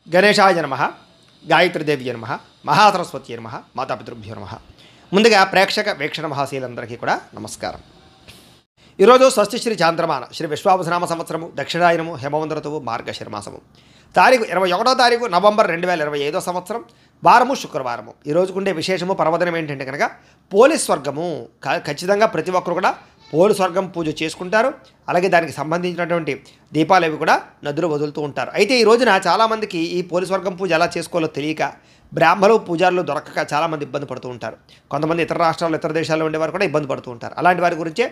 గణేశాయ నమః, గాయత్రీదేవి నమః, మహాసరస్వతి నమః, మాతాపితృభ్యో నమః. ముందుగా ప్రేక్షక వీక్షణ మహాశీలందరికీ కూడా నమస్కారం. ఈరోజు స్వస్తిశ్రీ చాంద్రమాన శ్రీ విశ్వావసనామ సంవత్సరము దక్షిణాయనము హేమవంత ఋతువు మార్గశిరమాసము తారీఖు 21వ తారీఖు నవంబర్ 2025 సంవత్సరం వారము శుక్రవారము. ఈ రోజుకుండే విశేషము పర్వదినం ఏంటంటే కనుక పోలీస్ స్వర్గము. ఖచ్చితంగా ప్రతి ఒక్కరు కూడా పోలీస్ స్వర్గం పూజ చేసుకుంటారు. అలాగే దానికి సంబంధించినటువంటి దీపాలు అవి కూడా నదులు వదులుతూ ఉంటారు. అయితే ఈ రోజున చాలామందికి ఈ పోలీస్ స్వర్గం పూజ ఎలా చేసుకోవాలో తెలియక బ్రాహ్మణులు పూజారులు దొరకక చాలామంది ఇబ్బంది పడుతూ ఉంటారు. కొంతమంది ఇతర రాష్ట్రాల్లో ఇతర దేశాల్లో ఉండేవారు కూడా ఇబ్బంది పడుతూ ఉంటారు. అలాంటి వారి గురించే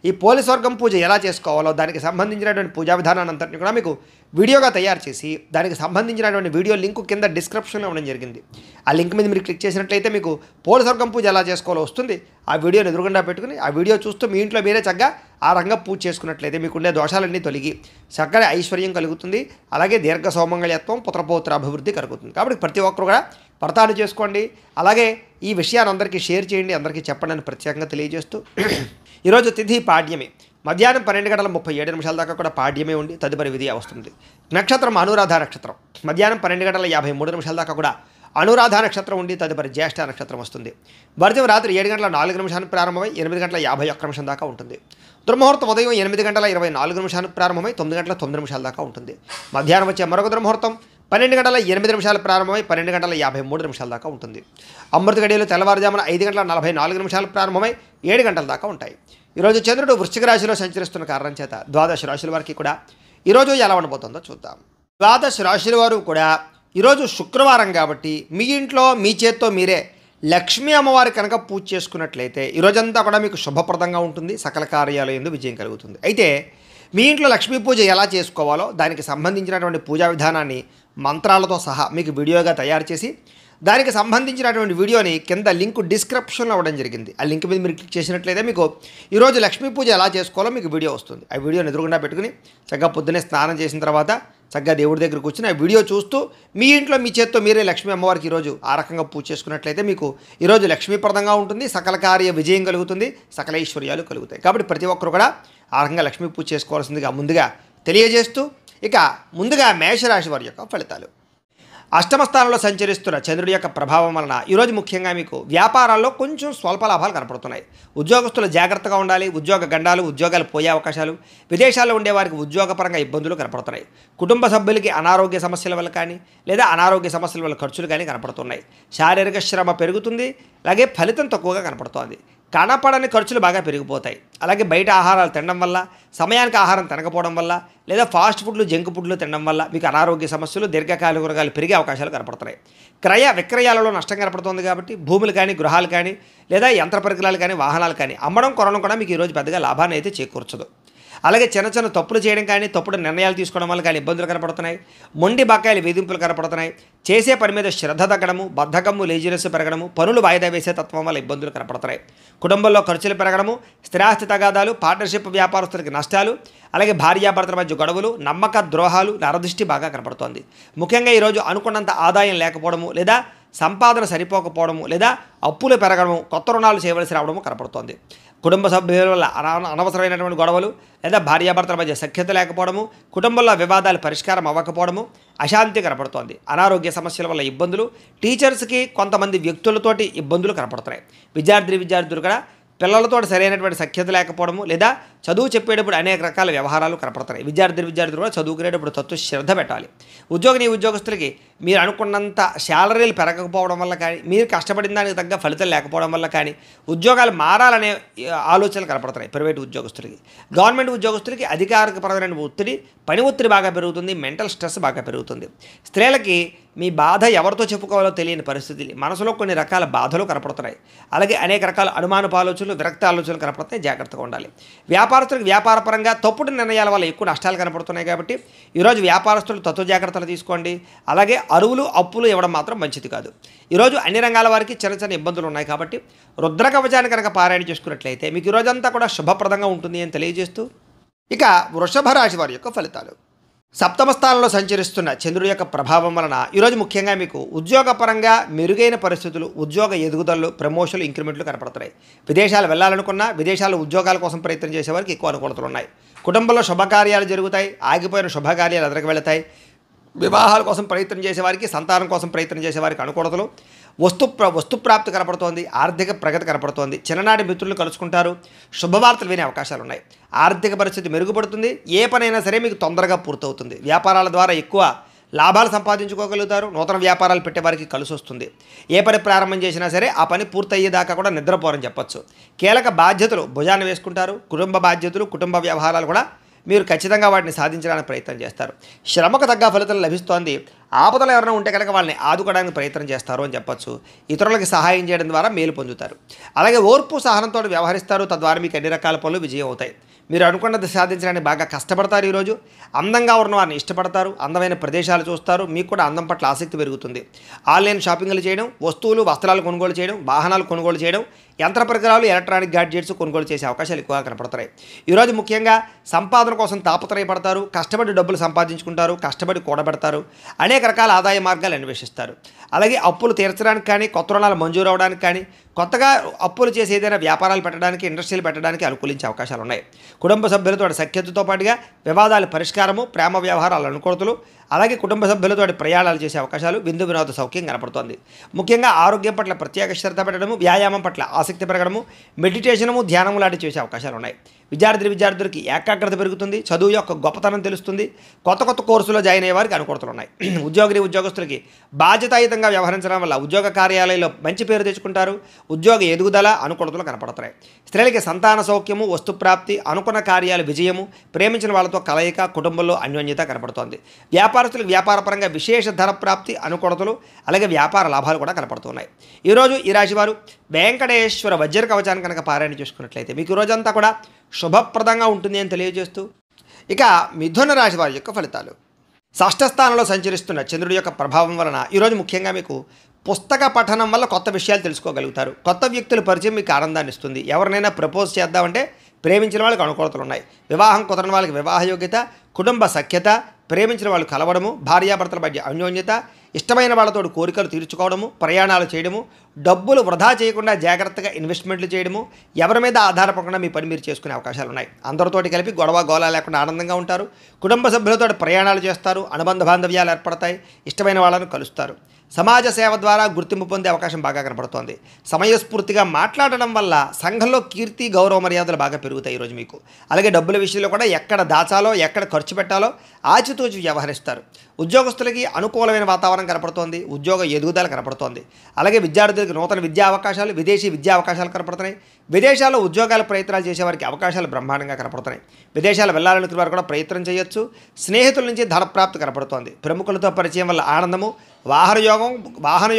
ఈ పోలీస్ వర్గం పూజ ఎలా చేసుకోవాలో దానికి సంబంధించినటువంటి పూజా విధానాన్ని అంతటిని కూడా మీకు వీడియోగా తయారు చేసి దానికి సంబంధించినటువంటి వీడియో లింక్ కింద డిస్క్రిప్షన్లో ఇవ్వడం జరిగింది. ఆ లింక్ మీద మీరు క్లిక్ చేసినట్లయితే మీకు పోలీస్ వర్గం పూజ ఎలా చేసుకోవాలో వస్తుంది. ఆ వీడియోని ఎదురుగుండా పెట్టుకుని ఆ వీడియో చూస్తూ మీ ఇంట్లో మీరే చక్కగా ఆ రంగం పూజ చేసుకున్నట్లయితే మీకుండే దోషాలన్నీ తొలగి చక్కగా ఐశ్వర్యం కలుగుతుంది. అలాగే దీర్ఘ సౌమంగళ్యత్వం పుత్రపౌత్ర అభివృద్ధి కలుగుతుంది. కాబట్టి ప్రతి ఒక్కరు కూడా వ్రతాలు చేసుకోండి. అలాగే ఈ విషయాన్ని అందరికీ షేర్ చేయండి, అందరికీ చెప్పండి అని ప్రత్యేకంగా తెలియజేస్తూ ఈరోజు తిథి పాడ్యమి. మధ్యాహ్నం 12:37 దాకా కూడా పాడ్యమే ఉండి తదుపరి విధి వస్తుంది. నక్షత్రం అనురాధ నక్షత్రం. మధ్యాహ్నం 12:53 దాకా కూడా అనురాధ నక్షత్రం ఉండి తదుపరి జ్యేష్ఠ నక్షత్రం వస్తుంది. వర్జం రాత్రి 7:04 ప్రారంభమై 8:51 దాకా ఉంటుంది. దుర్ముహూర్తం ఉదయం 8:24 ప్రారంభమై 9:09 దాకా ఉంటుంది. మధ్యాహ్నం వచ్చే మరొక దుర్ముహూర్తం 12:08 ప్రారంభమై 12:53 దాకా ఉంటుంది. అమృత గడియలు తెల్లవారుజామున 5:44 ప్రారంభమై 7 గంటల దాకా ఉంటాయి. ఈరోజు చంద్రుడు వృశ్చిక రాశిలో సంచరిస్తున్న కారణం చేత ద్వాదశ రాశుల వారికి కూడా ఈరోజు ఎలా ఉండబోతుందో చూద్దాం. ద్వాదశ రాశుల వారు కూడా ఈరోజు శుక్రవారం కాబట్టి మీ ఇంట్లో మీ చేత్తో మీరే లక్ష్మీ అమ్మవారి కనుక పూజ చేసుకున్నట్లయితే ఈరోజంతా కూడా మీకు శుభప్రదంగా ఉంటుంది. సకల కార్యాలు యందు విజయం కలుగుతుంది. అయితే మీ ఇంట్లో లక్ష్మీ పూజ ఎలా చేసుకోవాలో దానికి సంబంధించినటువంటి పూజా విధానాన్ని మంత్రాలతో సహా మీకు వీడియోగా తయారు చేసి దానికి సంబంధించినటువంటి వీడియోని కింద లింక్ డిస్క్రిప్షన్లో ఇవ్వడం జరిగింది. ఆ లింక్ మీద మీరు క్లిక్ చేసినట్లయితే మీకు ఈరోజు లక్ష్మీ పూజ ఎలా చేసుకోవాలో మీకు వీడియో వస్తుంది. ఆ వీడియోని ఎదురుగుండా పెట్టుకుని చక్కగా పొద్దున్నే స్నానం చేసిన తర్వాత చక్కగా దేవుడి దగ్గర కూర్చుని ఆ వీడియో చూస్తూ మీ ఇంట్లో మీ చేత్తో మీరే లక్ష్మీ అమ్మవారికి ఈరోజు ఆ రకంగా పూజ చేసుకున్నట్లయితే మీకు ఈరోజు లక్ష్మీప్రదంగా ఉంటుంది. సకల కార్య విజయం కలుగుతుంది. సకల ఐశ్వర్యాలు కలుగుతాయి. కాబట్టి ప్రతి ఒక్కరు కూడా ఆ రకంగా లక్ష్మీ పూజ చేసుకోవాల్సిందిగా ముందుగా తెలియజేస్తూ ఇక ముందుగా మేషరాశి వారి యొక్క ఫలితాలు. అష్టమ స్థానంలో సంచరిస్తున్న చంద్రుడి యొక్క ప్రభావం వలన ఈరోజు ముఖ్యంగా మీకు వ్యాపారాల్లో కొంచెం స్వల్ప లాభాలు కనపడుతున్నాయి. ఉద్యోగస్తులు జాగ్రత్తగా ఉండాలి. ఉద్యోగ గండాలు ఉద్యోగాలు పోయే అవకాశాలు, విదేశాల్లో ఉండేవారికి ఉద్యోగపరంగా ఇబ్బందులు కనపడుతున్నాయి. కుటుంబ సభ్యులకి అనారోగ్య సమస్యల వల్ల కానీ లేదా అనారోగ్య సమస్యల వల్ల ఖర్చులు కానీ కనపడుతున్నాయి. శారీరక శ్రమ పెరుగుతుంది. అలాగే ఫలితం తక్కువగా కనపడుతోంది. కనపడని ఖర్చులు బాగా పెరిగిపోతాయి. అలాగే బయట ఆహారాలు తినడం వల్ల, సమయానికి ఆహారం తినకపోవడం వల్ల లేదా ఫాస్ట్ ఫుడ్లు జంక్ ఫుడ్లు తినడం వల్ల మీకు అనారోగ్య సమస్యలు దీర్ఘకాలిక రోగాలు పెరిగే అవకాశాలు కనపడుతున్నాయి. క్రయ విక్రయాలలో నష్టం కనపడుతుంది. కాబట్టి భూములు కానీ గృహాలు కానీ లేదా యంత్ర పరికరాలు కానీ వాహనాలు కానీ అమ్మడం కొనడం కూడా మీకు ఈరోజు పెద్దగా లాభాన్ని అయితే చేకూర్చదు. అలాగే చిన్న చిన్న తప్పులు చేయడం కానీ తప్పుడు నిర్ణయాలు తీసుకోవడం వల్ల కానీ ఇబ్బందులు కనపడుతున్నాయి. మొండి బకాయిలు వేధింపులు కనపడుతున్నాయి. చేసే పని మీద శ్రద్ధ తగ్గడము, బద్ధకము, లేజినెస్ పెరగడము, పనులు వాయిదా వేసే తత్వం వల్ల ఇబ్బందులు కనపడుతున్నాయి. కుటుంబంలో ఖర్చులు పెరగడము, స్థిరాస్తి తగాదాలు, పార్ట్నర్షిప్ వ్యాపారస్తులకి నష్టాలు, అలాగే భార్యాభర్తల మధ్య గొడవలు, నమ్మక ద్రోహాలు, నరదృష్టి బాగా కనపడుతోంది. ముఖ్యంగా ఈరోజు అనుకున్నంత ఆదాయం లేకపోవడము లేదా సంపాదన సరిపోకపోవడము లేదా అప్పులు పెరగడము, కొత్త రుణాలు చేయవలసి రావడము కనపడుతోంది. కుటుంబ సభ్యుల వల్ల అనవసరమైనటువంటి గొడవలు లేదా భార్యాభర్తల మధ్య సఖ్యత లేకపోవడము, కుటుంబంలో వివాదాలు పరిష్కారం అవ్వకపోవడము, అశాంతి కనపడుతోంది. అనారోగ్య సమస్యల వల్ల ఇబ్బందులు, టీచర్స్కి కొంతమంది వ్యక్తులతోటి ఇబ్బందులు కనపడుతున్నాయి. విద్యార్థులు కూడా పిల్లలతో సరైనటువంటి సఖ్యత లేకపోవడము లేదా చదువు చెప్పేటప్పుడు అనేక రకాల వ్యవహారాలు కనపడుతున్నాయి. విద్యార్థులు కూడా చదువుకునేటప్పుడు తత్వ శ్రద్ధ పెట్టాలి. ఉద్యోగస్తులకి మీరు అనుకున్నంత శాలరీలు పెరగకపోవడం వల్ల కానీ, మీరు కష్టపడిన దానికి తగ్గ ఫలితం లేకపోవడం వల్ల కానీ ఉద్యోగాలు మారాలనే ఆలోచనలు కనపడుతున్నాయి. ప్రైవేటు ఉద్యోగస్తులకి, గవర్నమెంట్ ఉద్యోగస్తులకి అధికారికపరమైన ఒత్తిడి, పని ఒత్తిడి బాగా పెరుగుతుంది. మెంటల్ స్ట్రెస్ బాగా పెరుగుతుంది. స్త్రీలకి మీ బాధ ఎవరితో చెప్పుకోవాలో తెలియని పరిస్థితులు, మనసులో కొన్ని రకాల బాధలు కనపడుతున్నాయి. అలాగే అనేక రకాల అనుమానపు ఆలోచనలు, విరక్త ఆలోచనలు కనపడుతున్నాయి. జాగ్రత్తగా ఉండాలి. వ్యాపారస్తులకు వ్యాపారపరంగా తప్పుడు నిర్ణయాల వల్ల ఎక్కువ నష్టాలు కనపడుతున్నాయి. కాబట్టి ఈరోజు వ్యాపారస్తులు తత్వ జాగ్రత్తలు తీసుకోండి. అలాగే అరువులు అప్పులు ఇవ్వడం మాత్రం మంచిది కాదు. ఈరోజు అన్ని రంగాల వారికి చిన్న చిన్న ఇబ్బందులు ఉన్నాయి. కాబట్టి రుద్ర కవచాన్ని కనుక పారాయణ చేసుకున్నట్లయితే మీకు ఈరోజంతా కూడా శుభప్రదంగా ఉంటుంది అని తెలియజేస్తూ ఇక వృషభ రాశి వారి యొక్క ఫలితాలు. సప్తమ స్థానంలో సంచరిస్తున్న చంద్రుడి యొక్క ప్రభావం వలన ఈరోజు ముఖ్యంగా మీకు ఉద్యోగపరంగా మెరుగైన పరిస్థితులు, ఉద్యోగ ఎదుగుదలలు, ప్రమోషన్లు, ఇంక్రిమెంట్లు కనపడుతున్నాయి. విదేశాలు వెళ్ళాలనుకున్నా విదేశాల్లో ఉద్యోగాల కోసం ప్రయత్నం చేసేవారికి ఎక్కువ అనుకూలతలు ఉన్నాయి. కుటుంబంలో శుభకార్యాలు జరుగుతాయి. ఆగిపోయిన శుభకార్యాలు ఎదురుకు వెళతాయి. వివాహాల కోసం ప్రయత్నం చేసేవారికి, సంతానం కోసం ప్రయత్నం చేసేవారికి అనుకూలతలు, వస్తుప్రాప్తి కనపడుతోంది, ఆర్థిక ప్రగతి కనపడుతోంది, చిన్ననాటి మిత్రులు కలుసుకుంటారు, శుభవార్తలు వినే అవకాశాలు ఉన్నాయి, ఆర్థిక పరిస్థితి మెరుగుపడుతుంది, ఏ పనైనా సరే మీకు తొందరగా పూర్తవుతుంది, వ్యాపారాల ద్వారా ఎక్కువ లాభాలు సంపాదించుకోగలుగుతారు, నూతన వ్యాపారాలు పెట్టేవారికి కలిసి వస్తుంది, ఏ పని ప్రారంభం చేసినా సరే ఆ పని పూర్తయ్యేదాకా కూడా నిద్రపోరని చెప్పొచ్చు, కీలక బాధ్యతలు భుజాన్ని వేసుకుంటారు, కుటుంబ బాధ్యతలు, కుటుంబ వ్యవహారాలు కూడా మీరు ఖచ్చితంగా వాటిని సాధించడానికి ప్రయత్నం చేస్తారు, శ్రమకు తగ్గ ఫలితం లభిస్తోంది, ఆపదలు ఎవరైనా ఉంటే కనుక వాళ్ళని ఆదుకోవడానికి ప్రయత్నం చేస్తారు అని చెప్పొచ్చు, ఇతరులకు సహాయం చేయడం ద్వారా మేలు పొందుతారు, అలాగే ఓర్పు సహనంతో వ్యవహరిస్తారు, తద్వారా మీకు అన్ని రకాల పనులు విజయం అవుతాయి, మీరు అనుకున్నది సాధించడానికి బాగా కష్టపడతారు, ఈరోజు అందంగా ఉన్న వారిని ఇష్టపడతారు, అందమైన ప్రదేశాలు చూస్తారు, మీకు కూడా అందం పట్ల ఆసక్తి పెరుగుతుంది, ఆన్లైన్ షాపింగ్లు చేయడం, వస్తువులు వస్త్రాలు కొనుగోలు చేయడం, వాహనాలు కొనుగోలు చేయడం, యంత్ర పరికరాలు, ఎలక్ట్రానిక్ గ్యాడ్జెట్స్ కొనుగోలు చేసే అవకాశాలు ఎక్కువగా కనపడతాయి, ఈరోజు ముఖ్యంగా సంపాదన కోసం తాపత్రయపడతారు, కష్టపడి డబ్బులు సంపాదించుకుంటారు, కష్టపడి కూడబెడతారు, అనేక రకాల ఆదాయ మార్గాలు అన్వేషిస్తారు, అలాగే అప్పులు తీర్చడానికి కానీ, కొత్త రుణాలు మంజూరు అవడానికి కానీ, కొత్తగా అప్పులు చేసి ఏదైనా వ్యాపారాలు పెట్టడానికి, ఇండస్ట్రీలు పెట్టడానికి అనుకూలించే అవకాశాలు ఉన్నాయి, కుటుంబ సభ్యులతో సఖ్యతతో పాటుగా వివాదాల పరిష్కారము, ప్రేమ వ్యవహారాల అనుకూలతలు, అలాగే కుటుంబ సభ్యులతో ప్రయాణాలు చేసే అవకాశాలు, విందు వినోద సౌఖ్యం కనపడుతోంది, ముఖ్యంగా ఆరోగ్యం పట్ల ప్రత్యేక శ్రద్ధ పెట్టడము, వ్యాయామం పట్ల ఆసక్తి పెరగడము, మెడిటేషనము, ధ్యానము లాంటి చేసే అవకాశాలు ఉన్నాయి, విద్యార్థులకి ఏకాగ్రత పెరుగుతుంది, చదువు యొక్క గొప్పతనం తెలుస్తుంది, కొత్త కోర్సులో జాయిన్ అయ్యే వారికి అనుకూలతలు ఉన్నాయి, ఉద్యోగస్తులకి బాధ్యతాయుతంగా వ్యవహరించడం వల్ల ఉద్యోగ కార్యాలయంలో మంచి పేరు తెచ్చుకుంటారు, ఉద్యోగ ఎదుగుదల అనుకూలతలు కనపడతాయి, స్త్రీలకి సంతాన సౌఖ్యము, వస్తుప్రాప్తి, అనుకున్న కార్యాల విజయము, ప్రేమించిన వాళ్ళతో కలయిక, కుటుంబంలో అన్యోన్యత కనపడుతోంది, వ్యాపారస్తులకు వ్యాపారపరంగా విశేష ధర ప్రాప్తి, అనుకూలతలు, అలాగే వ్యాపార లాభాలు కూడా కనపడుతున్నాయి, ఈరోజు ఈ రాశివారు వెంకటేశ్వర వజ్ర కవచాన్ని కనుక పారాయణ చేసుకున్నట్లయితే మీకు ఈ రోజంతా కూడా శుభప్రదంగా ఉంటుంది అని తెలియజేస్తూ, ఇక మిథున రాశి వారి యొక్క ఫలితాలు. షష్ఠ స్థానంలో సంచరిస్తున్న చంద్రుడి యొక్క ప్రభావం వలన ఈరోజు ముఖ్యంగా మీకు పుస్తక పఠనం వల్ల కొత్త విషయాలు తెలుసుకోగలుగుతారు, కొత్త వ్యక్తుల పరిచయం మీకు ఆనందాన్ని ఇస్తుంది, ఎవరినైనా ప్రపోజ్ చేద్దామంటే ప్రేమించిన వాళ్ళకి అనుకూలతలు ఉన్నాయి, వివాహం కుదరని వాళ్ళకి వివాహ యోగ్యత, కుటుంబ సఖ్యత, ప్రేమించిన వాళ్ళు కలవడము, భార్యాభర్తల మధ్య అన్యోన్యత, ఇష్టమైన వాళ్ళతో కోరికలు తీర్చుకోవడము, ప్రయాణాలు చేయడము, డబ్బులు వృధా చేయకుండా జాగ్రత్తగా ఇన్వెస్ట్మెంట్లు చేయడము, ఎవరి మీద ఆధారపడకుండా మీ పని మీరు చేసుకునే అవకాశాలు ఉన్నాయి, అందరితోటి కలిపి గొడవ గోళ లేకుండా ఆనందంగా ఉంటారు, కుటుంబ సభ్యులతో ప్రయాణాలు చేస్తారు, అనుబంధ బాంధవ్యాలు ఏర్పడతాయి, ఇష్టమైన వాళ్ళను కలుస్తారు, సమాజ సేవ ద్వారా గుర్తింపు పొందే అవకాశం బాగా కనపడుతోంది, సమయస్ఫూర్తిగా మాట్లాడడం వల్ల సంఘంలో కీర్తి, గౌరవ మర్యాదలు బాగా పెరుగుతాయి ఈరోజు మీకు, అలాగే డబ్బుల విషయంలో కూడా ఎక్కడ దాచాలో, ఎక్కడ ఖర్చు పెట్టాలో ఆచితూచి వ్యవహరిస్తారు, ఉద్యోగస్తులకి అనుకూలమైన వాతావరణం కనపడుతోంది, ఉద్యోగ ఎదుగుదల కనపడుతోంది, అలాగే విద్యార్థులకు నూతన విద్యా అవకాశాలు, విదేశీ విద్యా అవకాశాలు కనపడుతున్నాయి, విదేశాల్లో ఉద్యోగాల ప్రయత్నాలు చేసేవారికి అవకాశాలు బ్రహ్మాండంగా కనపడుతున్నాయి, విదేశాలు వెళ్ళాలనుకునే వారు కూడా ప్రయత్నం చేయొచ్చు, స్నేహితుల నుంచి ధనప్రాప్తి కనపడుతోంది, ప్రముఖులతో పరిచయం వల్ల ఆనందము, వాహన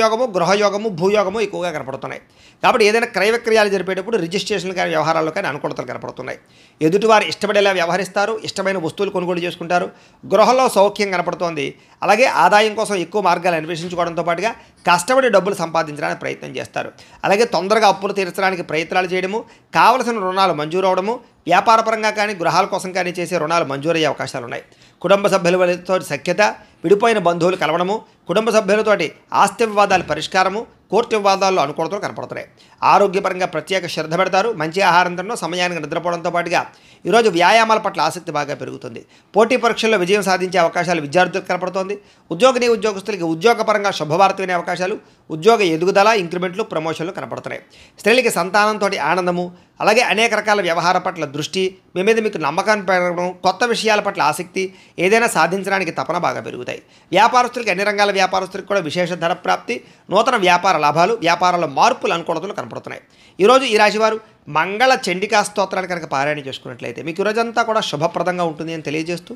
యోగము, గృహయోగము, భూయోగము ఎక్కువగా కనపడుతున్నాయి, కాబట్టి ఏదైనా క్రయ విక్రయాలు జరిపేటప్పుడు రిజిస్ట్రేషన్లు కానీ వ్యవహారాల్లో కానీ అనుకూలతలు కనపడుతున్నాయి, ఎదుటివారు ఇష్టపడేలా వ్యవహరిస్తారు, ఇష్టమైన వస్తువులు కొనుగోలు చేసుకుంటారు, గృహంలో సౌఖ్యం కనపడుతోంది, అలాగే ఆదాయం కోసం ఎక్కువ మార్గాలు అన్వేషించుకోవడంతో పాటుగా కష్టపడి డబ్బులు సంపాదించడానికి ప్రయత్నం చేస్తారు, అలాగే తొందరగా అప్పులు తీర్చడానికి ప్రయత్నాలు చేయడము, కావలసిన రుణాలు మంజూరు అవడము, వ్యాపారపరంగా కానీ గృహాల కోసం కానీ చేసే రుణాలు మంజూరయ్యే అవకాశాలు ఉన్నాయి, కుటుంబ సభ్యులతో సఖ్యత, విడిపోయిన బంధువులు కలవడము, కుటుంబ సభ్యులతోటి ఆస్తి వివాదాల పరిష్కారము, కోర్టు వివాదాల్లో అనుకూలతలు కనపడుతున్నాయి, ఆరోగ్యపరంగా ప్రత్యేక శ్రద్ధ పెడతారు, మంచి ఆహారం తినడం, సమయానికి నిద్రపోవడంతో పాటుగా ఈరోజు వ్యాయామాల పట్ల ఆసక్తి బాగా పెరుగుతుంది, పోటీ పరీక్షల్లో విజయం సాధించే అవకాశాలు విద్యార్థులకు కనపడుతోంది, ఉద్యోగస్తులకి ఉద్యోగపరంగా శుభవార్త వినే అవకాశాలు, ఉద్యోగ ఎదుగుదల, ఇంక్రిమెంట్లు, ప్రమోషన్లు కనపడుతున్నాయి, స్త్రీలకి సంతానంతో ఆనందము, అలాగే అనేక రకాల వ్యవహార పట్ల దృష్టి, మీ మీద మీకు నమ్మకాన్ని పెరగడం, కొత్త విషయాల పట్ల ఆసక్తి, ఏదైనా సాధించడానికి తపన బాగా పెరుగుతాయి, వ్యాపారస్తులకి అన్ని రంగాల వ్యాపారస్తులకు కూడా విశేష ధర ప్రాప్తి, నూతన వ్యాపార లాభాలు, వ్యాపారాల్లో మార్పులు, అనుకూలతలు కనపడుతున్నాయి, ఈరోజు ఈ రాశివారు మంగళ చండికా స్తోత్రాన్ని కనుక పారాయణ చేసుకున్నట్లయితే మీకు ఈరోజంతా కూడా శుభప్రదంగా ఉంటుంది అని తెలియజేస్తూ,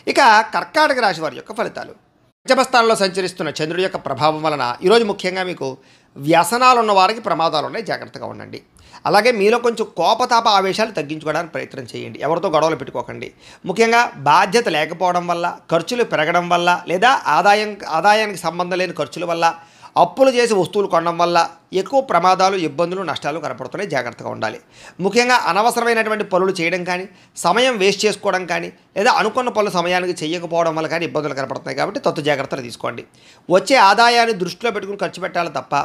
ఇక కర్కాటక రాశి వారి యొక్క ఫలితాలు. పంచమస్థానంలో సంచరిస్తున్న చంద్రుడి యొక్క ప్రభావం వలన ఈరోజు ముఖ్యంగా మీకు వ్యసనాలు ఉన్న వారికి ప్రమాదాలు ఉన్నాయి, జాగ్రత్తగా ఉండండి, అలాగే మీలో కొంచెం కోపతాప ఆవేశాలు తగ్గించుకోవడానికి ప్రయత్నం చేయండి, ఎవరితో గొడవలు పెట్టుకోకండి, ముఖ్యంగా బాధ్యత లేకపోవడం వల్ల, ఖర్చులు పెరగడం వల్ల, లేదా ఆదాయానికి సంబంధం లేని ఖర్చుల వల్ల, అప్పులు చేసి వస్తువులు కొనడం వల్ల, ఎక్కువ ప్రమాదాలు, ఇబ్బందులు, నష్టాలు కనపడుతున్నాయి. జాగ్రత్తగా ఉండాలి. ముఖ్యంగా అనవసరమైనటువంటి పనులు చేయడం కానీ, సమయం వేస్ట్ చేసుకోవడం కానీ, లేదా అనుకున్న పనులు సమయానికి చేయకపోవడం వల్ల కానీ ఇబ్బందులు కనపడుతున్నాయి. కాబట్టి తత్తు జాగ్రత్తలు తీసుకోండి. వచ్చే ఆదాయాన్ని దృష్టిలో పెట్టుకుని ఖర్చు పెట్టాలి తప్ప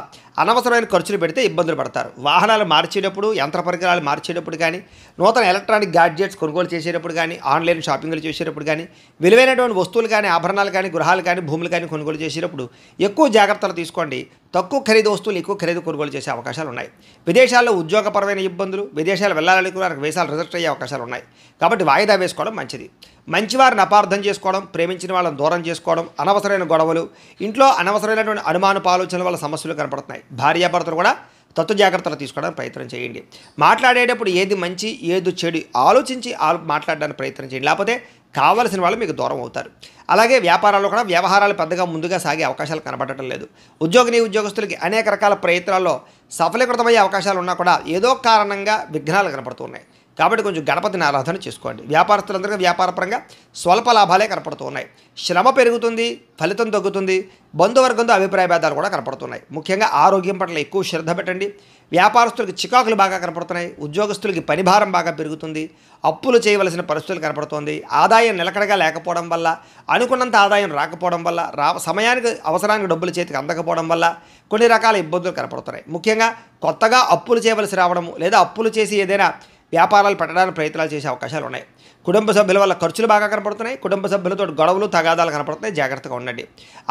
అనవసరమైన ఖర్చులు పెడితే ఇబ్బందులు పడతారు. వాహనాలు మార్చేటప్పుడు, యంత్ర పరికరాలు మార్చేటప్పుడు కానీ, నూతన ఎలక్ట్రానిక్ గ్యాడ్జెట్స్ కొనుగోలు చేసేటప్పుడు కానీ, ఆన్లైన్ షాపింగ్లు చేసేటప్పుడు కానీ, విలువైనటువంటి వస్తువులు కానీ, ఆభరణాలు కానీ, గృహాలు కానీ, భూములు కానీ కొనుగోలు చేసేటప్పుడు ఎక్కువ జాగ్రత్తలు తీసుకోండి. తక్కువ ఖరీదు వస్తువులు ఎక్కువ ఖరీదు కొనుగోలు చేసే అవకాశాలు ఉన్నాయి. విదేశాల్లో ఉద్యోగపరమైన ఇబ్బందులు, విదేశాలు వెళ్ళాలనుకున్న వీసాలు రిజెక్ట్ అయ్యే అవకాశాలు ఉన్నాయి. కాబట్టి వాయిదా వేసుకోవడం మంచిది. మంచివారిని అపార్థం చేసుకోవడం, ప్రేమించిన వాళ్ళని దూరం చేసుకోవడం, అనవసరమైన గొడవలు, ఇంట్లో అనవసరమైనటువంటి అనుమానపు ఆలోచనల వల్ల సమస్యలు కనపడుతున్నాయి. భార్యాభర్తలు కూడా తత్వ జాగ్రత్తలు తీసుకోవడానికి ప్రయత్నం చేయండి. మాట్లాడేటప్పుడు ఏది మంచి ఏది చెడు ఆలోచించి మాట్లాడడానికి ప్రయత్నం చేయండి. లేకపోతే కావలసిన వాళ్ళు మీకు దూరం అవుతారు. అలాగే వ్యాపారాల్లో కూడా వ్యవహారాలు పెద్దగా ముందుగా సాగే అవకాశాలు కనబడటం లేదు. ఉద్యోగస్తులకి అనేక రకాల ప్రయత్నాల్లో సఫలీకృతమయ్యే అవకాశాలు ఉన్నా కూడా ఏదో కారణంగా విఘ్నాలు కనపడుతున్నాయి. కాబట్టి కొంచెం గణపతిని ఆరాధన చేసుకోండి. వ్యాపారస్తులందరికీ వ్యాపారపరంగా స్వల్ప లాభాలే కనపడుతూ ఉన్నాయి. శ్రమ పెరుగుతుంది, ఫలితం తగ్గుతుంది. బంధువర్గంతో అభిప్రాయ భేదాలు కూడా కనపడుతున్నాయి. ముఖ్యంగా ఆరోగ్యం పట్ల ఎక్కువ శ్రద్ధ పెట్టండి. వ్యాపారస్తులకి చికాకులు బాగా కనపడుతున్నాయి. ఉద్యోగస్తులకి పనిభారం బాగా పెరుగుతుంది. అప్పులు చేయవలసిన పరిస్థితులు కనపడుతోంది. ఆదాయం నిలకడగా లేకపోవడం వల్ల, అనుకున్నంత ఆదాయం రాకపోవడం వల్ల, సమయానికి అవసరానికి డబ్బులు చేతికి అందకపోవడం వల్ల కొన్ని రకాల ఇబ్బందులు కనపడుతున్నాయి. ముఖ్యంగా కొత్తగా అప్పులు చేయవలసి రావడము, లేదా అప్పులు చేసి ఏదైనా వ్యాపారాలు పెట్టడానికి ప్రయత్నాలు చేసే అవకాశాలు ఉన్నాయి. కుటుంబ సభ్యుల వల్ల ఖర్చులు బాగా కనపడుతున్నాయి. కుటుంబ సభ్యులతో గొడవలు, తగాదాలు కనపడుతున్నాయి. జాగ్రత్తగా ఉండండి.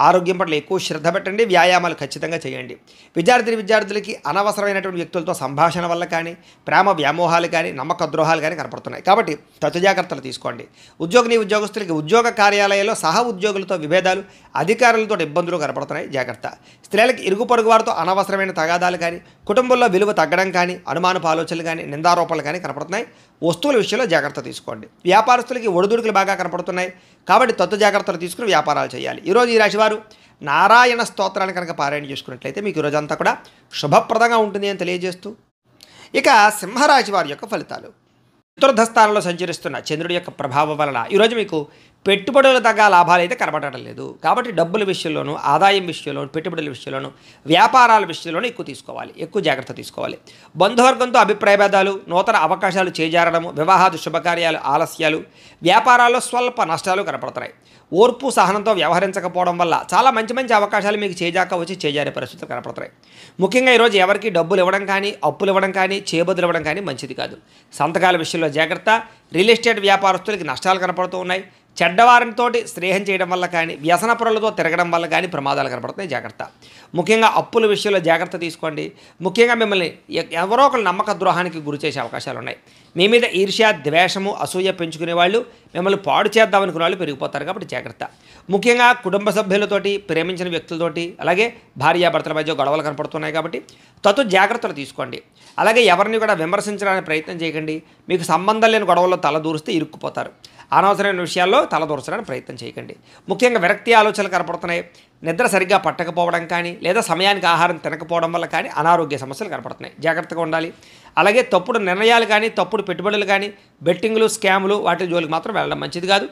ఆరోగ్యం పట్ల ఎక్కువ శ్రద్ధ పెట్టండి. వ్యాయామాలు ఖచ్చితంగా చేయండి. విద్యార్థులకి అనవసరమైనటువంటి వ్యక్తులతో సంభాషణ వల్ల కానీ, ప్రేమ వ్యామోహాలు కానీ, నమ్మక ద్రోహాలు కానీ కనపడుతున్నాయి. కాబట్టి తత్తు జాగ్రత్తలు తీసుకోండి. ఉద్యోగస్తులకి ఉద్యోగ కార్యాలయాల్లో సహ ఉద్యోగులతో విభేదాలు, అధికారులతో ఇబ్బందులు కనపడుతున్నాయి. జాగ్రత్త. స్త్రీలకు ఇరుగు పొరుగు వారితో అనవసరమైన తగాదాలు కానీ, కుటుంబంలో విలువ తగ్గడం కానీ, అనుమానపు ఆలోచనలు కానీ, నిందారోపణలు కానీ కనపడుతున్నాయి. వస్తువుల విషయంలో జాగ్రత్త తీసుకోండి. వ్యాపారస్తులకి ఒడిదుడుకులు బాగా కనపడుతున్నాయి. కాబట్టి తత్తు జాగ్రత్తలు తీసుకుని వ్యాపారాలు చేయాలి. ఈరోజు ఈ రాశివారు నారాయణ స్తోత్రాన్ని కనుక పారాయణ చేసుకున్నట్లయితే మీకు ఈరోజంతా కూడా శుభప్రదంగా ఉంటుంది అని తెలియజేస్తూ, ఇక సింహరాశి వారి యొక్క ఫలితాలు. చతుర్థ స్థానంలో సంచరిస్తున్న చంద్రుడి యొక్క ప్రభావం వలన ఈరోజు మీకు పెట్టుబడుల తగ్గ లాభాలు అయితే కనబడటం లేదు. కాబట్టి డబ్బుల విషయంలోనూ, ఆదాయం విషయంలోనూ, పెట్టుబడుల విషయంలోనూ, వ్యాపారాల విషయంలోనూ ఎక్కువ తీసుకోవాలి. ఎక్కువ జాగ్రత్త తీసుకోవాలి. బంధువర్గంతో అభిప్రాయ భేదాలు, నూతన అవకాశాలు చేజారడము, వివాహాది శుభకార్యాలు ఆలస్యాలు, వ్యాపారాల్లో స్వల్ప నష్టాలు కనపడుతున్నాయి. ఓర్పు సహనంతో వ్యవహరించకపోవడం వల్ల చాలా మంచి అవకాశాలు మీకు చేజారే పరిస్థితులు కనపడుతున్నాయి. ముఖ్యంగా ఈరోజు ఎవరికి డబ్బులు ఇవ్వడం కానీ, అప్పులు ఇవ్వడం కానీ, చేబదులు ఇవ్వడం కానీ మంచిది కాదు. సంతకాల విషయంలో జాగ్రత్త. రియల్ ఎస్టేట్ వ్యాపారస్తులకి నష్టాలు కనపడుతూ ఉన్నాయి. చెడ్డవారితో స్నేహం చేయడం వల్ల కానీ, వ్యసనపరులతో తిరగడం వల్ల కానీ ప్రమాదాలు కనపడుతున్నాయి. జాగ్రత్త. ముఖ్యంగా అప్పుల విషయంలో జాగ్రత్త తీసుకోండి. ముఖ్యంగా మిమ్మల్ని ఎవరో ఒకరు నమ్మక ద్రోహానికి గురి చేసే అవకాశాలు ఉన్నాయి. మీ మీద ఈర్ష్య, ద్వేషము, అసూయ పెంచుకునే వాళ్ళు, మిమ్మల్ని పాడు చేద్దామనుకునే వాళ్ళు పెరిగిపోతారు. కాబట్టి జాగ్రత్త. ముఖ్యంగా కుటుంబ సభ్యులతోటి, ప్రేమించిన వ్యక్తులతోటి, అలాగే భార్యాభర్తల మధ్య గొడవలు కనపడుతున్నాయి. కాబట్టి తత్తు జాగ్రత్తలు తీసుకోండి. అలాగే ఎవరిని కూడా విమర్శించడానికి ప్రయత్నం చేయకండి. మీకు సంబంధం లేని గొడవల్లో తలదూరిస్తే ఇరుక్కుపోతారు. అనవసరమైన విషయాల్లో తలదూర్చడానికి ప్రయత్నం చేయకండి. ముఖ్యంగా విరక్తి ఆలోచనలు కనపడుతున్నాయి. నిద్ర సరిగ్గా పట్టకపోవడం కానీ, లేదా సమయానికి ఆహారం తినకపోవడం వల్ల కానీ అనారోగ్య సమస్యలు కనపడుతున్నాయి. జాగ్రత్తగా ఉండాలి. అలాగే తప్పుడు నిర్ణయాలు కానీ, తప్పుడు పెట్టుబడులు కానీ, బెట్టింగ్లు, స్కాములు వాటి జోలికి మాత్రం వెళ్ళడం మంచిది కాదు.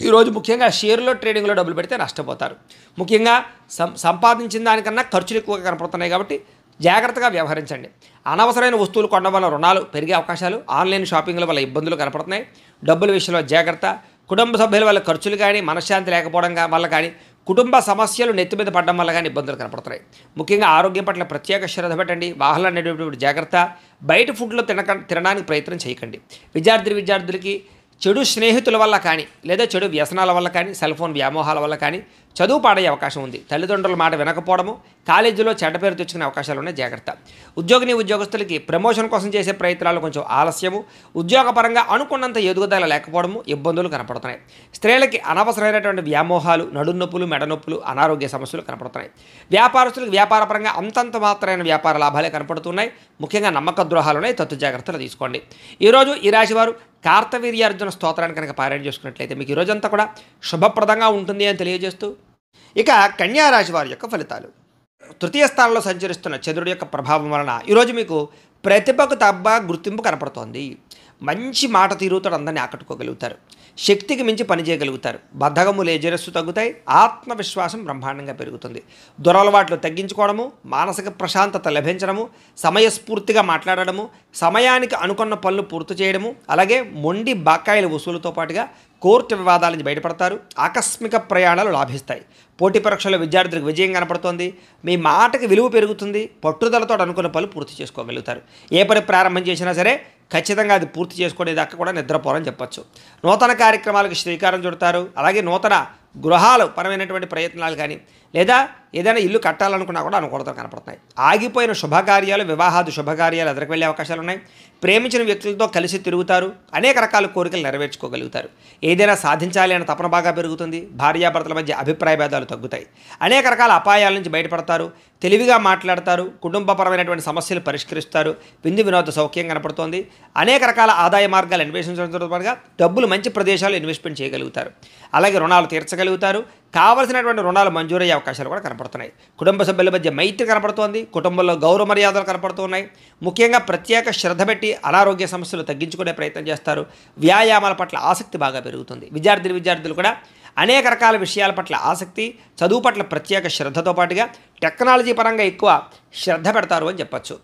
ఈరోజు ముఖ్యంగా షేర్లో, ట్రేడింగ్లో డబ్బులు పెడితే నష్టపోతారు. ముఖ్యంగా సంపాదించిన దానికన్నా ఖర్చులు ఎక్కువగా కనపడుతున్నాయి. కాబట్టి జాగ్రత్తగా వ్యవహరించండి. అనవసరమైన వస్తువులు కొనడం వల్ల రుణాలు పెరిగే అవకాశాలు, ఆన్లైన్ షాపింగ్ల వల్ల ఇబ్బందులు కనపడుతున్నాయి. డబ్బుల విషయంలో జాగ్రత్త. కుటుంబ సభ్యుల వల్ల ఖర్చులు కానీ, మనశ్శాంతి లేకపోవడం వల్ల కానీ, కుటుంబ సమస్యలు నెత్తి మీద పడడం వల్ల కానీ ఇబ్బందులు కనపడుతున్నాయి. ముఖ్యంగా ఆరోగ్యం పట్ల ప్రత్యేక శ్రద్ధ పెట్టండి. వాహనాలు నడిపేటప్పుడు జాగ్రత్త. బయట ఫుడ్లో తినడానికి ప్రయత్నం చేయకండి. విద్యార్థులకి చెడు స్నేహితుల వల్ల కానీ, లేదా చెడు వ్యసనాల వల్ల కానీ, సెల్ ఫోన్ వ్యామోహాల వల్ల కానీ చదువు పాడయ్యే అవకాశం ఉంది. తల్లిదండ్రుల మాట వినకపోవడము, కాలేజీలో చెడ్డ పేరు తెచ్చుకునే అవకాశాలు ఉన్నాయి. జాగ్రత్త. ఉద్యోగస్తులకి ప్రమోషన్ కోసం చేసే ప్రయత్నాలు కొంచెం ఆలస్యము, ఉద్యోగపరంగా అనుకున్నంత ఎదుగుదల లేకపోవడము, ఇబ్బందులు కనపడుతున్నాయి. స్త్రీలకి అనవసరమైనటువంటి వ్యామోహాలు, నడునొప్పులు, మెడనొప్పులు, అనారోగ్య సమస్యలు కనపడుతున్నాయి. వ్యాపారస్తులకు వ్యాపారపరంగా అంతంత మాత్రమైన వ్యాపార లాభాలే కనపడుతున్నాయి. ముఖ్యంగా నమ్మక ద్రోహాలు ఉన్నాయి. తత్తు జాగ్రత్తలు తీసుకోండి. ఈరోజు ఈ రాశివారు కార్తవీర్యార్జున స్తోత్రాన్ని కనుక పారాయణ చేసుకున్నట్లయితే మీకు ఈరోజంతా కూడా శుభప్రదంగా ఉంటుంది అని తెలియజేస్తూ, ఇక కన్యారాశి వారి యొక్క ఫలితాలు. తృతీయ స్థానంలో సంచరిస్తున్న చంద్రుడి యొక్క ప్రభావం వలన ఈరోజు మీకు ప్రతిభకు తగ్గ గుర్తింపు కనపడుతోంది. మంచి మాట తీరుతో అందరినీ ఆకట్టుకోగలుగుతారు. శక్తికి మించి పనిచేయగలుగుతారు. బద్ధకము లేజరస్సు తగ్గుతాయి. ఆత్మవిశ్వాసం బ్రహ్మాండంగా పెరుగుతుంది. దురలవాట్లు తగ్గించుకోవడము, మానసిక ప్రశాంతత లభించడము, సమయస్ఫూర్తిగా మాట్లాడడము, సమయానికి అనుకున్న పనులు పూర్తి చేయడము, అలాగే మొండి బకాయిల వసూలుతో పాటుగా కోర్టు వివాదాల నుంచి బయటపడతారు. ఆకస్మిక ప్రయాణాలు లాభిస్తాయి. పోటీ పరీక్షల్లో విద్యార్థులకు విజయం కనపడుతోంది. మీ మాటకి విలువ పెరుగుతుంది. పట్టుదలతో అనుకున్న పనులు పూర్తి చేసుకోగలుగుతారు. ఏ పని ప్రారంభం చేసినా సరే ఖచ్చితంగా అది పూర్తి చేసుకునేదాకా కూడా నిద్రపోరని చెప్పచ్చు. నూతన కార్యక్రమాలకు శ్రీకారం చుడతారు. అలాగే నూతన గృహాలు పరమైనటువంటి ప్రయత్నాలు కానీ లేదా ఏదైనా ఇల్లు కట్టాలనుకున్నా కూడా అనుకూలతలు కనపడుతున్నాయి. ఆగిపోయిన శుభకార్యాలు, వివాహాది శుభకార్యాలు ఎదురుకు వెళ్ళే అవకాశాలు ఉన్నాయి. ప్రేమించిన వ్యక్తులతో కలిసి తిరుగుతారు. అనేక రకాల కోరికలు నెరవేర్చుకోగలుగుతారు. ఏదైనా సాధించాలి అనే తపన బాగా పెరుగుతుంది. భార్యాభర్తల మధ్య అభిప్రాయ భేదాలు తగ్గుతాయి. అనేక రకాల అపాయాల నుంచి బయటపడతారు. తెలివిగా మాట్లాడతారు. కుటుంబపరమైనటువంటి సమస్యలు పరిష్కరిస్తారు. విందు వినోద సౌఖ్యం కనపడుతోంది. అనేక రకాల ఆదాయ మార్గాలు అన్వేషించడంతో పాటుగా డబ్బులు మంచి ప్రదేశాలు ఇన్వెస్ట్మెంట్ చేయగలుగుతారు. అలాగే రుణాలు తీర్చగలుగుతారు. కావలసినటువంటి రుణాలు మంజూరయ్యే అవకాశాలు కూడా కనపడుతున్నాయి. కుటుంబ సభ్యుల మధ్య మైత్రి కనపడుతోంది. కుటుంబంలో గౌరవ మర్యాదలు కనపడుతున్నాయి. ముఖ్యంగా ప్రత్యేక శ్రద్ధ పెట్టి అనారోగ్య సమస్యలు తగ్గించుకునే ప్రయత్నం చేస్తారు. వ్యాయామాల పట్ల ఆసక్తి బాగా పెరుగుతుంది. విద్యార్థులు కూడా అనేక రకాల విషయాల పట్ల ఆసక్తి, చదువు పట్ల ప్రత్యేక శ్రద్ధతో పాటుగా టెక్నాలజీ పరంగా ఎక్కువ శ్రద్ధ పెడతారు అని చెప్పచ్చు.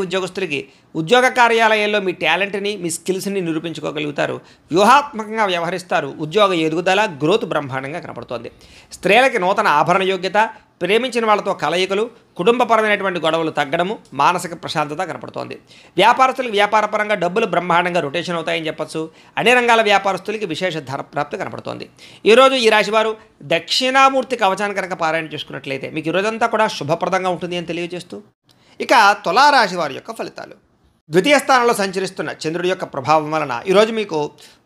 ఉద్యోగస్తులకి ఉద్యోగ కార్యాలయాల్లో మీ టాలెంట్ని, మీ స్కిల్స్ని నిరూపించుకోగలుగుతారు. వ్యూహాత్మకంగా వ్యవహరిస్తారు. ఉద్యోగ ఎదుగుదల, గ్రోత్ బ్రహ్మాండంగా కనపడుతోంది. స్త్రీలకి నూతన ఆభరణ యోగ్యత, ప్రేమించిన వాళ్ళతో కలయికలు, కుటుంబపరమైనటువంటి గొడవలు తగ్గడము, మానసిక ప్రశాంతత కనపడుతోంది. వ్యాపారస్తులకు వ్యాపారపరంగా డబ్బులు బ్రహ్మాండంగా రొటేషన్ అవుతాయని చెప్పచ్చు. అన్ని రంగాల వ్యాపారస్తులకి విశేష ధన ప్రాప్తి కనపడుతోంది. ఈరోజు ఈ రాశివారు దక్షిణామూర్తి కవచాన్ని కనుక పారాయణ చేసుకున్నట్లయితే మీకు ఈరోజంతా కూడా శుభప్రదంగా ఉంటుంది అని తెలియజేస్తూ, ఇక తులారాశి వారి యొక్క ఫలితాలు. ద్వితీయ స్థానంలో సంచరిస్తున్న చంద్రుడి యొక్క ప్రభావం వలన ఈరోజు మీకు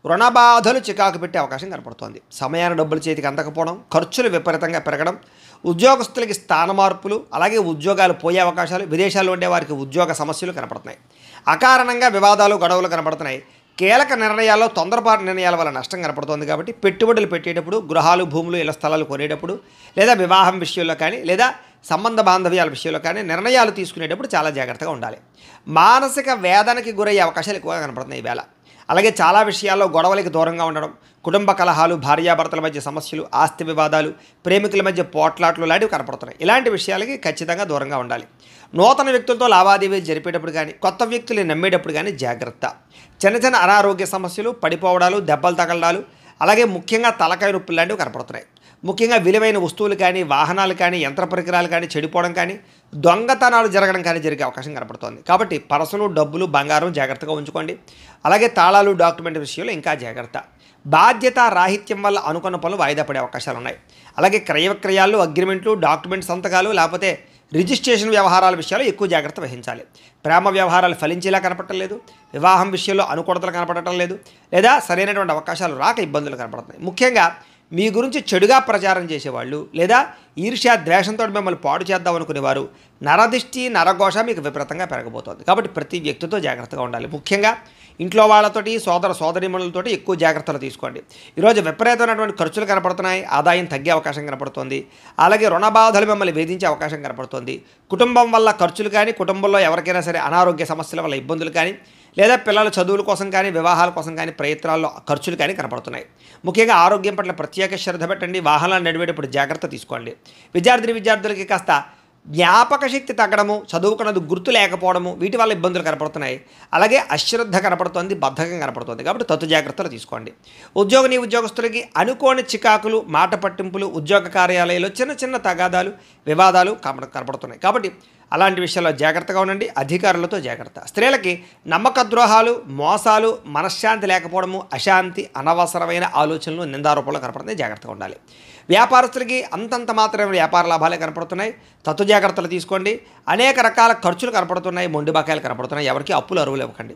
రుణ బాధలు చికాకు పెట్టే అవకాశం కనపడుతోంది. సమయాన్ని డబ్బులు చేతికి అందకపోవడం, ఖర్చులు విపరీతంగా పెరగడం, ఉద్యోగస్తులకి స్థాన మార్పులు, అలాగే ఉద్యోగాలు పోయే అవకాశాలు, విదేశాల్లో ఉండే వారికి ఉద్యోగ సమస్యలు కనపడుతున్నాయి. అకారణంగా వివాదాలు, గొడవలు కనపడుతున్నాయి. కీలక నిర్ణయాల్లో తొందరపాటు నిర్ణయాల వల్ల నష్టం కనపడుతోంది. కాబట్టి పెట్టుబడులు పెట్టేటప్పుడు, గృహాలు, భూములు, ఇళ్ల స్థలాలు కొనేటప్పుడు, లేదా వివాహం విషయంలో కానీ, లేదా సంబంధ బాంధవ్యాల విషయంలో కానీ నిర్ణయాలు తీసుకునేటప్పుడు చాలా జాగ్రత్తగా ఉండాలి. మానసిక వేదనకి గురయ్యే అవకాశాలు ఎక్కువగా కనపడుతున్నాయి ఈవేళ. అలాగే చాలా విషయాల్లో గొడవలకి దూరంగా ఉండడం, కుటుంబ కలహాలు, భార్యాభర్తల మధ్య సమస్యలు, ఆస్తి వివాదాలు, ప్రేమికుల మధ్య పోట్లాట్లు లాంటివి కనపడుతున్నాయి. ఇలాంటి విషయాలకి ఖచ్చితంగా దూరంగా ఉండాలి. నూతన వ్యక్తులతో లావాదేవీలు జరిపేటప్పుడు కానీ, కొత్త వ్యక్తులు నమ్మేటప్పుడు కానీ జాగ్రత్త. చిన్న అనారోగ్య సమస్యలు, పడిపోవడాలు, దెబ్బలు తగలడాలు, అలాగే ముఖ్యంగా తలకాయ నొప్పులు లాంటివి కనపడుతున్నాయి. ముఖ్యంగా విలువైన వస్తువులు కానీ, వాహనాలు కానీ, యంత్ర పరికరాలు కానీ చెడిపోవడం కానీ, దొంగతనాలు జరగడం కానీ జరిగే అవకాశం కనపడుతోంది. కాబట్టి పర్సులు, డబ్బులు, బంగారం జాగ్రత్తగా ఉంచుకోండి. అలాగే తాళాలు, డాక్యుమెంట్ విషయంలో ఇంకా జాగ్రత్త. బాధ్యత రాహిత్యం వల్ల అనుకున్న పనులు వాయిదా పడే అవకాశాలు ఉన్నాయి. అలాగే క్రయ విక్రయాలు, అగ్రిమెంట్లు, డాక్యుమెంట్ సంతకాలు, లేకపోతే రిజిస్ట్రేషన్ వ్యవహారాల విషయాలు ఎక్కువ జాగ్రత్త వహించాలి. ప్రేమ వ్యవహారాలు ఫలించేలా కనపడటం లేదు. వివాహం విషయంలో అనుకూలతలు కనపడటం లేదు. లేదా సరైనటువంటి అవకాశాలు రాక ఇబ్బందులు కనపడుతున్నాయి. ముఖ్యంగా మీ గురించి చెడుగా ప్రచారం చేసేవాళ్ళు, లేదా ఈర్ష్య, ద్వేషంతో మిమ్మల్ని పాడు చేద్దాం అనుకునేవారు, నరదిష్టి, నరఘోష మీకు విపరీతంగా పెరగబోతోంది. కాబట్టి ప్రతి వ్యక్తితో జాగ్రత్తగా ఉండాలి. ముఖ్యంగా ఇంట్లో వాళ్ళతోటి, సోదరీమణులతోటి ఎక్కువ జాగ్రత్తలు తీసుకోండి. ఈరోజు విపరీతమైనటువంటి ఖర్చులు కనపడుతున్నాయి. ఆదాయం తగ్గే అవకాశం కనపడుతోంది. అలాగే రుణ బాధలు మిమ్మల్ని వేధించే అవకాశం కనపడుతోంది. కుటుంబం వల్ల ఖర్చులు కానీ, కుటుంబంలో ఎవరికైనా సరే అనారోగ్య సమస్యల వల్ల ఇబ్బందులు కానీ, లేదా పిల్లల చదువుల కోసం కానీ, వివాహాల కోసం కానీ ప్రయత్నాల్లో ఖర్చులు కానీ కనపడుతున్నాయి. ముఖ్యంగా ఆరోగ్యం పట్ల ప్రత్యేక శ్రద్ధ పెట్టండి. వాహనాలు నడిపేటప్పుడు జాగ్రత్త తీసుకోండి. విద్యార్థులకి కాస్త జ్ఞాపక శక్తి తగ్గడము, చదువుకున్నది గుర్తు లేకపోవడము, వీటి వల్ల ఇబ్బందులు కనపడుతున్నాయి. అలాగే అశ్రద్ధ కనపడుతోంది, బద్ధకం కనపడుతుంది. కాబట్టి తత్తు జాగ్రత్తలు తీసుకోండి. ఉద్యోగస్తులకి అనుకోని చికాకులు, మాట పట్టింపులు, ఉద్యోగ కార్యాలయాల్లో చిన్న తగాదాలు, వివాదాలు కనపడుతున్నాయి. కాబట్టి అలాంటి విషయాల్లో జాగ్రత్తగా ఉండండి. అధికారులతో జాగ్రత్త. స్త్రీలకి నమ్మక ద్రోహాలు, మోసాలు, మనశ్శాంతి లేకపోవడము, అశాంతి, అనవసరమైన ఆలోచనలు, నిందారోపణలు కనపడుతున్నాయి. జాగ్రత్తగా ఉండాలి. వ్యాపారస్తులకి అంతంత మాత్రమే వ్యాపార లాభాలే కనపడుతున్నాయి. తత్తు జాగ్రత్తలు తీసుకోండి. అనేక రకాల ఖర్చులు కనపడుతున్నాయి. మొండి బకాయిలు కనపడుతున్నాయి. ఎవరికి అప్పులు అరువులు ఇవ్వకండి.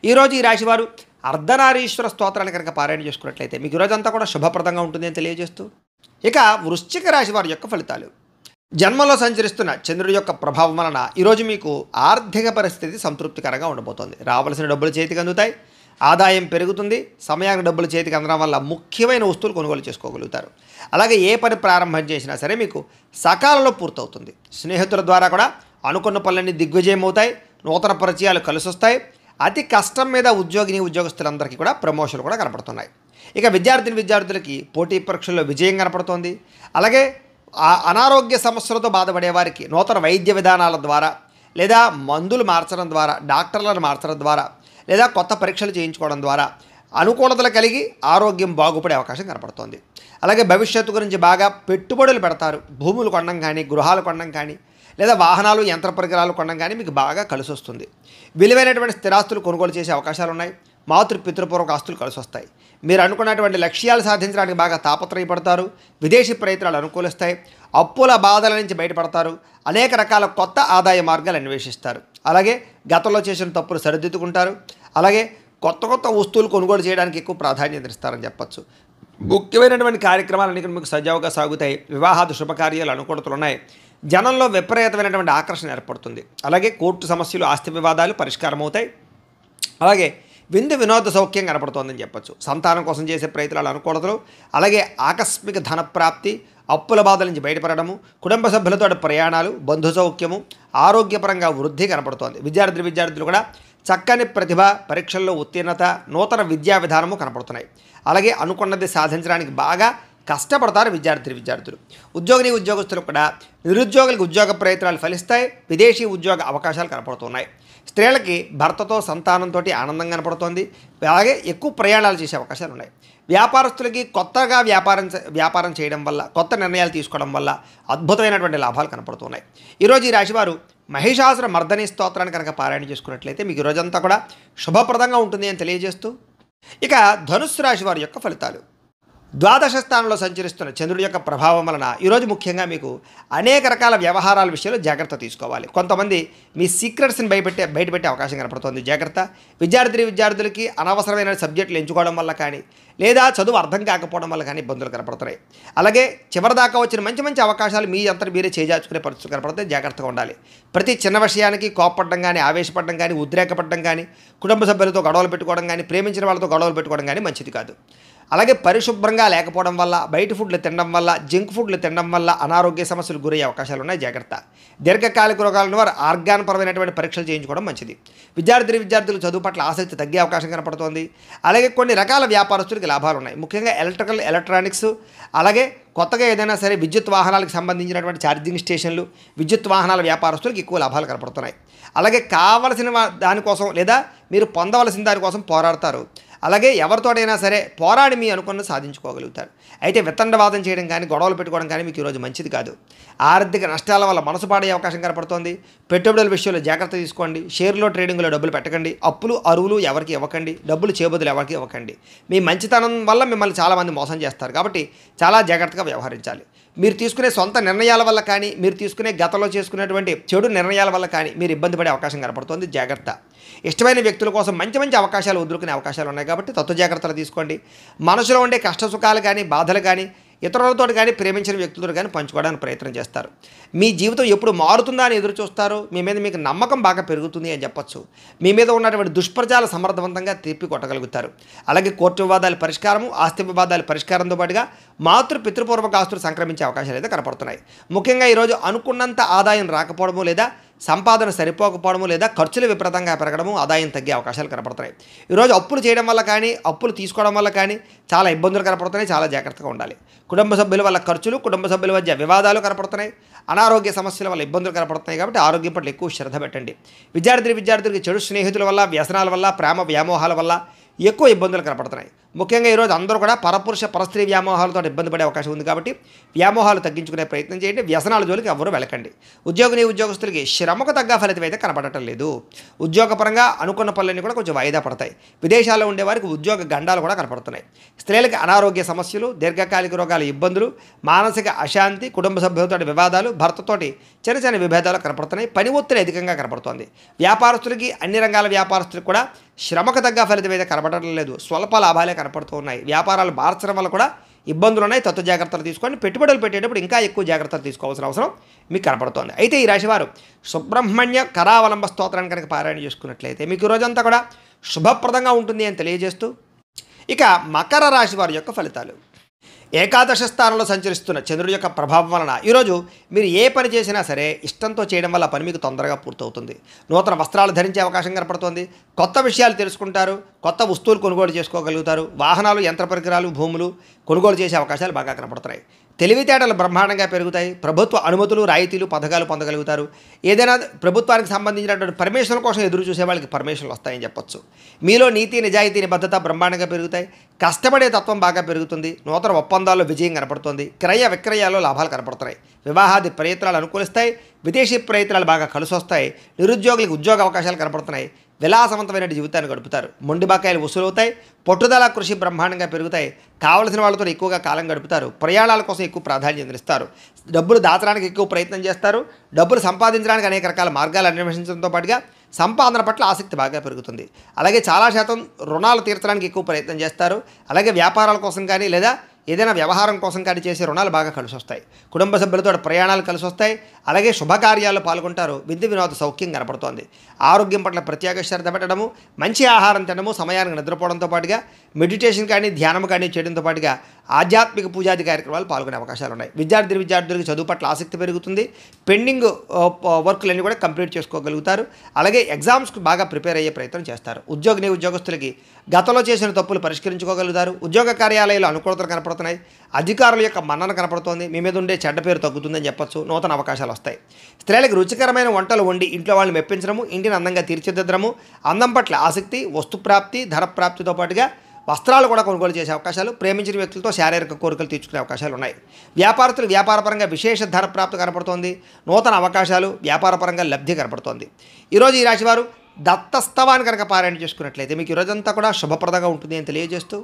ఈరోజు ఈ రాశివారు అర్ధనారీశ్వర స్తోత్రాన్ని కనుక పారాయణ చేసుకున్నట్లయితే మీకు ఈరోజంతా కూడా శుభప్రదంగా ఉంటుంది అని తెలియజేస్తూ, ఇక వృశ్చిక రాశి వారి యొక్క ఫలితాలు. జన్మలో సంచరిస్తున్న చంద్రుడి యొక్క ప్రభావం వలన ఈరోజు మీకు ఆర్థిక పరిస్థితి సంతృప్తికరంగా ఉండబోతోంది. రావాల్సిన డబ్బులు చేతికి అందుతాయి. ఆదాయం పెరుగుతుంది. సమయానికి డబ్బులు చేతికి అందడం వల్ల ముఖ్యమైన వస్తువులు కొనుగోలు చేసుకోగలుగుతారు. అలాగే ఏ పని ప్రారంభం చేసినా సరే మీకు సకాలంలో పూర్తవుతుంది. స్నేహితుల ద్వారా కూడా అనుకున్న పనులన్నీ దిగ్విజయం అవుతాయి. నూతన పరిచయాలు కలిసొస్తాయి. అతి కష్టం మీద ఉద్యోగస్తులందరికీ కూడా ప్రమోషన్లు కూడా కనపడుతున్నాయి. ఇక విద్యార్థులకి పోటీ పరీక్షల్లో విజయం కనపడుతోంది. అలాగే అనారోగ్య సమస్యలతో బాధపడే వారికి నూతన వైద్య విధానాల ద్వారా లేదా మందులు మార్చడం ద్వారా, డాక్టర్లను మార్చడం ద్వారా లేదా కొత్త పరీక్షలు చేయించుకోవడం ద్వారా అనుకూలతలు కలిగి ఆరోగ్యం బాగుపడే అవకాశం కనపడుతోంది. అలాగే భవిష్యత్తు గురించి బాగా పెట్టుబడులు పెడతారు. భూములు కొనడం కానీ, గృహాలు కొనడం కానీ లేదా వాహనాలు, యంత్ర పరికరాలు కొనడం కానీ మీకు బాగా కలిసి వస్తుంది. విలువైనటువంటి స్థిరాస్తులు కొనుగోలు చేసే అవకాశాలు ఉన్నాయి. పితృపూర్వక ఆస్తులు కలిసి వస్తాయి. మీరు అనుకున్నటువంటి లక్ష్యాలు సాధించడానికి బాగా తాపత్రయపడతారు. విదేశీ ప్రయత్నాలు అనుకూలిస్తాయి. అప్పుల బాధల నుంచి బయటపడతారు. అనేక రకాల కొత్త ఆదాయ మార్గాలు అన్వేషిస్తారు. అలాగే గతంలో చేసిన తప్పులు సరిదిద్దుకుంటారు. అలాగే కొత్త వస్తువులు కొనుగోలు చేయడానికి ఎక్కువ ప్రాధాన్యత ఇస్తారని చెప్పచ్చు. ముఖ్యమైనటువంటి కార్యక్రమాలన్నీ మీకు సజావుగా సాగుతాయి. వివాహాది శుభకార్యాలు అనుకూలతలు ఉన్నాయి. జనంలో విపరీతమైనటువంటి ఆకర్షణ ఏర్పడుతుంది. అలాగే కోర్టు సమస్యలు, ఆస్తి వివాదాలు పరిష్కారం అవుతాయి. అలాగే వినోద సౌఖ్యం కనపడుతోందని చెప్పచ్చు. సంతానం కోసం చేసే ప్రయత్నాలు అనుకూలతలు, అలాగే ఆకస్మిక ధనప్రాప్తి, అప్పుల బాధల నుంచి బయటపడము, కుటుంబ సభ్యులతో ప్రయాణాలు, బంధు సౌఖ్యము, ఆరోగ్యపరంగా వృద్ధి కనపడుతోంది. విద్యార్థులు కూడా చక్కని ప్రతిభ, పరీక్షల్లో ఉత్తీర్ణత, నూతన విద్యా విధానము కనపడుతున్నాయి. అలాగే అనుకున్నది సాధించడానికి బాగా కష్టపడతారు విద్యార్థులు. ఉద్యోగస్తులు కూడా నిరుద్యోగులకు ఉద్యోగ ప్రయత్నాలు ఫలిస్తాయి. విదేశీ ఉద్యోగ అవకాశాలు కనపడుతున్నాయి. స్త్రీలకి భర్తతో, సంతానంతో ఆనందం కనపడుతోంది. అలాగే ఎక్కువ ప్రయాణాలు చేసే అవకాశాలు ఉన్నాయి. వ్యాపారస్తులకి కొత్తగా వ్యాపారం చేయడం వల్ల, కొత్త నిర్ణయాలు తీసుకోవడం వల్ల అద్భుతమైనటువంటి లాభాలు కనపడుతున్నాయి. ఈరోజు ఈ రాశివారు మహిషాసుర మర్దని స్తోత్రాన్ని కనుక పారాయణ చేసుకున్నట్లయితే మీకు ఈరోజంతా కూడా శుభప్రదంగా ఉంటుంది అని తెలియజేస్తూ, ఇక ధనుస్సు రాశి వారి యొక్క ఫలితాలు. ద్వాదశ స్థానంలో సంచరిస్తున్న చంద్రుడి యొక్క ప్రభావం వలన ఈరోజు ముఖ్యంగా మీకు అనేక రకాల వ్యవహారాల విషయంలో జాగ్రత్త తీసుకోవాలి. కొంతమంది మీ సీక్రెట్స్ని బయటపెట్టే అవకాశం కనపడుతుంది. జాగ్రత్త. విద్యార్థులకి అనవసరమైన సబ్జెక్టులు ఎంచుకోవడం వల్ల కానీ లేదా చదువు అర్థం కాకపోవడం వల్ల కానీ ఇబ్బందులు కనపడుతున్నాయి. అలాగే చివరిదాకా వచ్చిన మంచి అవకాశాలు మీ అంతా మీరే చేజార్చుకునే పరిస్థితులు కనపడతాయి. జాగ్రత్తగా ఉండాలి. ప్రతి చిన్న విషయానికి కోపపడడం కానీ, ఆవేశపడడం కానీ, ఉద్రేకపడడం కానీ, కుటుంబ సభ్యులతో గొడవలు పెట్టుకోవడం కానీ, ప్రేమించిన వాళ్ళతో గొడవలు పెట్టుకోవడం కానీ మంచిది కాదు. అలాగే పరిశుభ్రంగా లేకపోవడం వల్ల, బయట ఫుడ్లు తినడం వల్ల, జంక్ ఫుడ్లు తినడం వల్ల అనారోగ్య సమస్యలు గురయ్యే అవకాశాలు ఉన్నాయి. జాగ్రత్త. దీర్ఘకాలిక రోగాలను వారు ఆర్గాన్పరమైనటువంటి పరీక్షలు చేయించుకోవడం మంచిది. విద్యార్థులు చదువు పట్ల ఆసక్తి తగ్గే అవకాశం కనపడుతోంది. అలాగే కొన్ని రకాల వ్యాపారస్తులకి లాభాలు ఉన్నాయి. ముఖ్యంగా ఎలక్ట్రానిక్స్, అలాగే కొత్తగా ఏదైనా సరే విద్యుత్ వాహనాలకు సంబంధించినటువంటి ఛార్జింగ్ స్టేషన్లు, విద్యుత్ వాహనాల వ్యాపారస్తులకు ఎక్కువ లాభాలు కనపడుతున్నాయి. అలాగే కావలసిన దానికోసం లేదా మీరు పొందవలసిన దానికోసం పోరాడతారు. అలాగే ఎవరితోటైనా సరే పోరాడి మీ అనుకున్నది సాధించుకోగలుగుతారు. అయితే వితండవాదం చేయడం కానీ, గొడవలు పెట్టుకోవడం కానీ మీకు ఈరోజు మంచిది కాదు. ఆర్థిక నష్టాల వల్ల మనసు పాడే అవకాశం కనపడుతోంది. పెట్టుబడుల విషయంలో జాగ్రత్త తీసుకోండి. షేర్లో, ట్రేడింగ్లో డబ్బులు పెట్టకండి. అప్పులు, అరువులు ఎవరికి ఇవ్వకండి. డబ్బులు చేబదులు ఎవరికి ఇవ్వకండి. మీ మంచితనం వల్ల మిమ్మల్ని చాలామంది మోసం చేస్తారు. కాబట్టి చాలా జాగ్రత్తగా వ్యవహరించాలి. మీరు తీసుకునే సొంత నిర్ణయాల వల్ల కానీ, మీరు తీసుకునే గతంలో చేసుకునేటువంటి చెడు నిర్ణయాల వల్ల కానీ మీరు ఇబ్బంది పడే అవకాశం కనపడుతోంది. జాగ్రత్త. ఇష్టమైన వ్యక్తుల కోసం మంచి అవకాశాలు వదులుకునే అవకాశాలు ఉన్నాయి. కాబట్టి తత్వ జాగ్రత్తలు తీసుకోండి. మనసులో ఉండే కష్ట సుఖాలు కానీ, బాధలు కానీ ఇతరులతో కానీ, ప్రేమించిన వ్యక్తులతో కానీ పంచుకోవడానికి ప్రయత్నం చేస్తారు. మీ జీవితం ఎప్పుడు మారుతుందా అని ఎదురు చూస్తారు. మీ మీద మీకు నమ్మకం బాగా పెరుగుతుంది అని చెప్పచ్చు. మీ మీద ఉన్నటువంటి దుష్ప్రచారాలు సమర్థవంతంగా తిప్పి కొట్టగలుగుతారు. అలాగే కోర్టు వివాదాల పరిష్కారము, ఆస్తి వివాదాల పరిష్కారంతో పాటుగా పితృపూర్వక ఆస్తులు సంక్రమించే అవకాశాలు అయితే కనపడుతున్నాయి. ముఖ్యంగా ఈరోజు అనుకున్నంత ఆదాయం రాకపోవడము లేదా సంపాదన సరిపోకపోవడము లేదా ఖర్చులు విపరీతంగా పెరగడము, ఆదాయం తగ్గే అవకాశాలు కనపడుతున్నాయి. ఈరోజు అప్పులు చేయడం వల్ల కానీ, అప్పులు తీసుకోవడం వల్ల కానీ చాలా ఇబ్బందులు కనపడుతున్నాయి. చాలా జాగ్రత్తగా ఉండాలి. కుటుంబ సభ్యుల వల్ల ఖర్చులు, కుటుంబ సభ్యుల మధ్య వివాదాలు కనపడుతున్నాయి. అనారోగ్య సమస్యల వల్ల ఇబ్బందులు కనపడుతున్నాయి. కాబట్టి ఆరోగ్యం పట్ల ఎక్కువ శ్రద్ధ పెట్టండి. విద్యార్థులకి చెడు స్నేహితుల వల్ల, వ్యసనాల వల్ల, ప్రేమ వ్యామోహాల వల్ల ఎక్కువ ఇబ్బందులు కనపడుతున్నాయి. ముఖ్యంగా ఈరోజు అందరూ కూడా పరపురుష వ్యామోహాలతో ఇబ్బంది పడే అవకాశం ఉంది. కాబట్టి వ్యామోహాలు తగ్గించుకునే ప్రయత్నం చేయండి. వ్యసనాల జోలికి ఎవరు వెళ్ళకండి. ఉద్యోగస్తులకి శ్రమకు తగ్గ ఫలితం అయితే కనపడటం లేదు. ఉద్యోగపరంగా అనుకున్న పనులన్నీ కూడా కొంచెం వాయిదా పడతాయి. విదేశాల్లో ఉండేవారికి ఉద్యోగ గండాలు కూడా కనపడుతున్నాయి. స్త్రీలకి అనారోగ్య సమస్యలు, దీర్ఘకాలిక రోగాల ఇబ్బందులు, మానసిక అశాంతి, కుటుంబ సభ్యులతో వివాదాలు, భర్తతోటి చిన్న విభేదాలు కనపడుతున్నాయి. పని ఒత్తిడి అధికంగా కనపడుతోంది. వ్యాపారస్తులకి, అన్ని రంగాల వ్యాపారస్తులకు కూడా శ్రమకు తగ్గ ఫలితం అయితే కనపడటం లేదు. స్వల్ప లాభాలే కనపడుతూ ఉన్నాయి. వ్యాపారాలు మార్చడం వల్ల కూడా ఇబ్బందులు ఉన్నాయి. తత్వ జాగ్రత్తలు తీసుకోండి. పెట్టుబడులు పెట్టేటప్పుడు ఇంకా ఎక్కువ జాగ్రత్తలు తీసుకోవాల్సిన అవసరం మీకు కనపడుతోంది. అయితే ఈ రాశివారు సుబ్రహ్మణ్య కరావలంబ స్తోత్రాన్ని కనుక పారాయణ చేసుకున్నట్లయితే మీకు ఈ రోజంతా కూడా శుభప్రదంగా ఉంటుంది అని తెలియజేస్తూ, ఇక మకర రాశి వారి యొక్క ఫలితాలు. ఏకాదశ స్థానంలో సంచరిస్తున్న చంద్రుడి యొక్క ప్రభావం వలన ఈరోజు మీరు ఏ పని చేసినా సరే ఇష్టంతో చేయడం వల్ల పని మీకు తొందరగా పూర్తవుతుంది. నూతన వస్త్రాలు ధరించే అవకాశం కనపడుతోంది. కొత్త విషయాలు తెలుసుకుంటారు. కొత్త వస్తువులు కొనుగోలు చేసుకోగలుగుతారు. వాహనాలు, యంత్ర పరికరాలు, భూములు కొనుగోలు చేసే అవకాశాలు బాగా కనపడుతున్నాయి. తెలివితేటలు బ్రహ్మాండంగా పెరుగుతాయి. ప్రభుత్వ అనుమతులు, రాయితీలు, పథకాలు పొందగలుగుతారు. ఏదైనా ప్రభుత్వానికి సంబంధించినటువంటి పర్మిషన్ కోసం ఎదురు చూసే వాళ్ళకి పర్మిషన్లు వస్తాయని చెప్పొచ్చు. మీలో నీతి, నిజాయితీ, నిబద్ధత బ్రహ్మాండంగా పెరుగుతాయి. కష్టపడే తత్వం బాగా పెరుగుతుంది. నూతన ఒప్పందాల్లో విజయం కనపడుతుంది. క్రయ విక్రయాల్లో లాభాలు కనపడుతున్నాయి. వివాహాది ప్రయత్నాలు అనుకూలిస్తాయి. విదేశీ ప్రయత్నాలు బాగా కలిసి వస్తాయి. నిరుద్యోగులకు ఉద్యోగ అవకాశాలు కనపడుతున్నాయి. విలాసవంతమైన జీవితాన్ని గడుపుతారు. మొండి బకాయిలు వసూలవుతాయి. పట్టుదల, కృషి బ్రహ్మాండంగా పెరుగుతాయి. కావలసిన వాళ్ళతో ఎక్కువగా కాలం గడుపుతారు. ప్రయాణాల కోసం ఎక్కువ ప్రాధాన్యత ఇస్తారు. డబ్బులు దాచడానికి ఎక్కువ ప్రయత్నం చేస్తారు. డబ్బులు సంపాదించడానికి అనేక రకాల మార్గాలు అన్వేషించడంతో పాటుగా సంపాదన పట్ల ఆసక్తి బాగా పెరుగుతుంది. అలాగే చాలా శాతం రుణాలు తీర్చడానికి ఎక్కువ ప్రయత్నం చేస్తారు. అలాగే వ్యాపారాల కోసం కానీ లేదా ఏదైనా వ్యవహారం కోసం కానీ చేసే రుణాలు బాగా కలిసి వస్తాయి. కుటుంబ సభ్యులతో ప్రయాణాలు కలిసి వస్తాయి. అలాగే శుభకార్యాల్లో పాల్గొంటారు. విద్య వినోద సౌఖ్యం కనపడుతోంది. ఆరోగ్యం పట్ల ప్రత్యేక శ్రద్ధ పెట్టడము, మంచి ఆహారం తినడము, సమయానికి నిద్రపోవడంతో పాటుగా మెడిటేషన్ కానీ ధ్యానం కానీ చేయడంతో పాటుగా ఆధ్యాత్మిక పూజాది కార్యక్రమాలు పాల్గొనే అవకాశాలు ఉన్నాయి. విద్యార్థులకు చదువు పట్ల ఆసక్తి పెరుగుతుంది. పెండింగ్ వర్క్లన్నీ కూడా కంప్లీట్ చేసుకోగలుగుతారు. అలాగే ఎగ్జామ్స్కి బాగా ప్రిపేర్ అయ్యే ప్రయత్నం చేస్తారు. ఉద్యోగస్తులకి గతంలో చేసిన తప్పులు పరిష్కరించుకోగలుగుతారు. ఉద్యోగ కార్యాలయాలు అనుకూలతలు కనపడుతున్నాయి. అధికారుల యొక్క మన్నన కనపడుతోంది. మీ మీద ఉండే చెడ్డ పేరు తగ్గుతుందని చెప్పొచ్చు. నూతన అవకాశాలు వస్తాయి. స్త్రీలకు రుచికరమైన వంటలు వండి ఇంట్లో వాళ్ళని మెప్పించడము, ఇంటిని అందంగా తీర్చిదిద్దడము, అందం పట్ల ఆసక్తి, వస్తుప్రాప్తి, ధన ప్రాప్తితో పాటుగా వస్త్రాలు కూడా కొనుగోలు చేసే అవకాశాలు, ప్రేమించిన వ్యక్తులతో శారీరక కోరికలు తీర్చుకునే అవకాశాలు ఉన్నాయి. వ్యాపారస్తులు వ్యాపారపరంగా విశేష ధన ప్రాప్తి కనపడుతోంది. నూతన అవకాశాలు, వ్యాపారపరంగా లబ్ధి కనపడుతోంది. ఈరోజు ఈ రాశివారు దత్తస్తవాన్ని కనుక పారాయణ చేసుకున్నట్లయితే మీకు ఈరోజంతా కూడా శుభప్రదంగా ఉంటుంది అని తెలియజేస్తూ,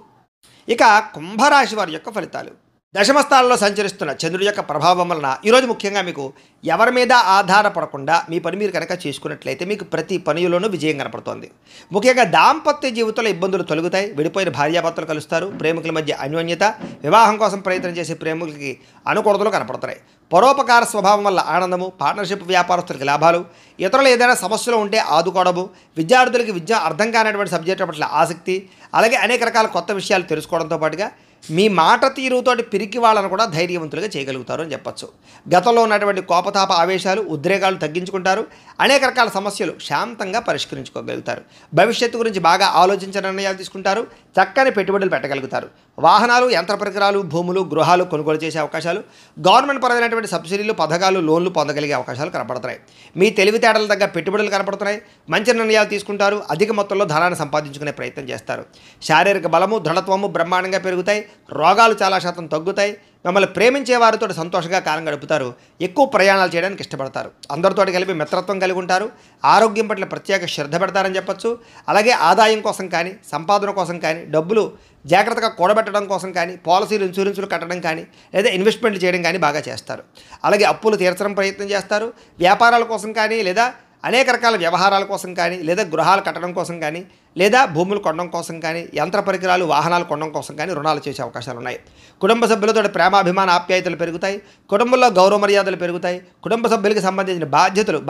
ఇక కుంభరాశి వారి యొక్క ఫలితాలు. దశమ స్థానంలో సంచరిస్తున్న చంద్రుడి యొక్క ప్రభావం వలన ఈరోజు ముఖ్యంగా మీకు ఎవరి మీద ఆధారపడకుండా మీ పని మీరు కనుక చేసుకున్నట్లయితే మీకు ప్రతి పనిలోనూ విజయం కనపడుతోంది. ముఖ్యంగా దాంపత్య జీవితంలో ఇబ్బందులు తొలగుతాయి. విడిపోయిన భార్యాభర్తలు కలుస్తారు. ప్రేమికుల మధ్య అన్యోన్యత, వివాహం కోసం ప్రయత్నం చేసే ప్రేమికులకి అనుకూలతలు కనపడుతున్నాయి. పరోపకార స్వభావం వల్ల ఆనందము, పార్ట్నర్షిప్ వ్యాపారస్తులకి లాభాలు, ఇతరులు ఏదైనా సమస్యలు ఉంటే ఆదుకోవడము, విద్యార్థులకి విద్య అర్థం కానటువంటి సబ్జెక్టు పట్ల ఆసక్తి, అలాగే అనేక రకాల కొత్త విషయాలు తెలుసుకోవడంతో పాటుగా మీ మాట తీరుతోటి పిరికి వాళ్ళను కూడా ధైర్యవంతులుగా చేయగలుగుతారు అని చెప్పచ్చు. గతంలో ఉన్నటువంటి కోపతాప ఆవేశాలు, ఉద్రేకాలు తగ్గించుకుంటారు. అనేక రకాల సమస్యలు శాంతంగా పరిష్కరించుకోగలుగుతారు. భవిష్యత్తు గురించి బాగా ఆలోచించిన నిర్ణయాలు తీసుకుంటారు. చక్కని పెట్టుబడులు పెట్టగలుగుతారు. వాహనాలు, యంత్ర పరికరాలు, భూములు, గృహాలు కొనుగోలు చేసే అవకాశాలు, గవర్నమెంట్ పరమైనటువంటి సబ్సిడీలు, పథకాలు, లోన్లు పొందగలిగే అవకాశాలు కనపడుతున్నాయి. మీ తెలివితేటల తగ్గ పెట్టుబడులు కనపడుతున్నాయి. మంచి నిర్ణయాలు తీసుకుంటారు. అధిక మొత్తంలో ధనాన్ని సంపాదించుకునే ప్రయత్నం చేస్తారు. శారీరక బలము, దృఢత్వము బ్రహ్మాండంగా పెరుగుతాయి. రోగాలు చాలా శాతం తగ్గుతాయి. మిమ్మల్ని ప్రేమించే వారితో సంతోషంగా కాలం గడుపుతారు. ఎక్కువ ప్రయాణాలు చేయడానికి ఇష్టపడతారు. అందరితో కలిపి మిత్రత్వం కలిగి ఉంటారు. ఆరోగ్యం పట్ల ప్రత్యేక శ్రద్ధ పెడతారని చెప్పచ్చు. అలాగే ఆదాయం కోసం కానీ, సంపాదన కోసం కానీ, డబ్బులు జాగ్రత్తగా కూడబెట్టడం కోసం కానీ, పాలసీలు, ఇన్సూరెన్సులు కట్టడం కానీ, లేదా ఇన్వెస్ట్మెంట్లు చేయడం కానీ బాగా చేస్తారు. అలాగే అప్పులు తీర్చడం ప్రయత్నం చేస్తారు. వ్యాపారాల కోసం కానీ, లేదా అనేక రకాల వ్యవహారాల కోసం కానీ, లేదా గృహాలు కట్టడం కోసం కానీ, లేదా భూములు కొనడం కోసం కానీ, యంత్ర పరికరాలు, వాహనాలు కొనడం కోసం కానీ రుణాలు చేసే అవకాశాలు ఉన్నాయి. కుటుంబ సభ్యులతో ప్రేమాభిమాన ఆప్యాయతలు పెరుగుతాయి. కుటుంబంలో గౌరవ మర్యాదలు పెరుగుతాయి. కుటుంబ సభ్యులకు సంబంధించిన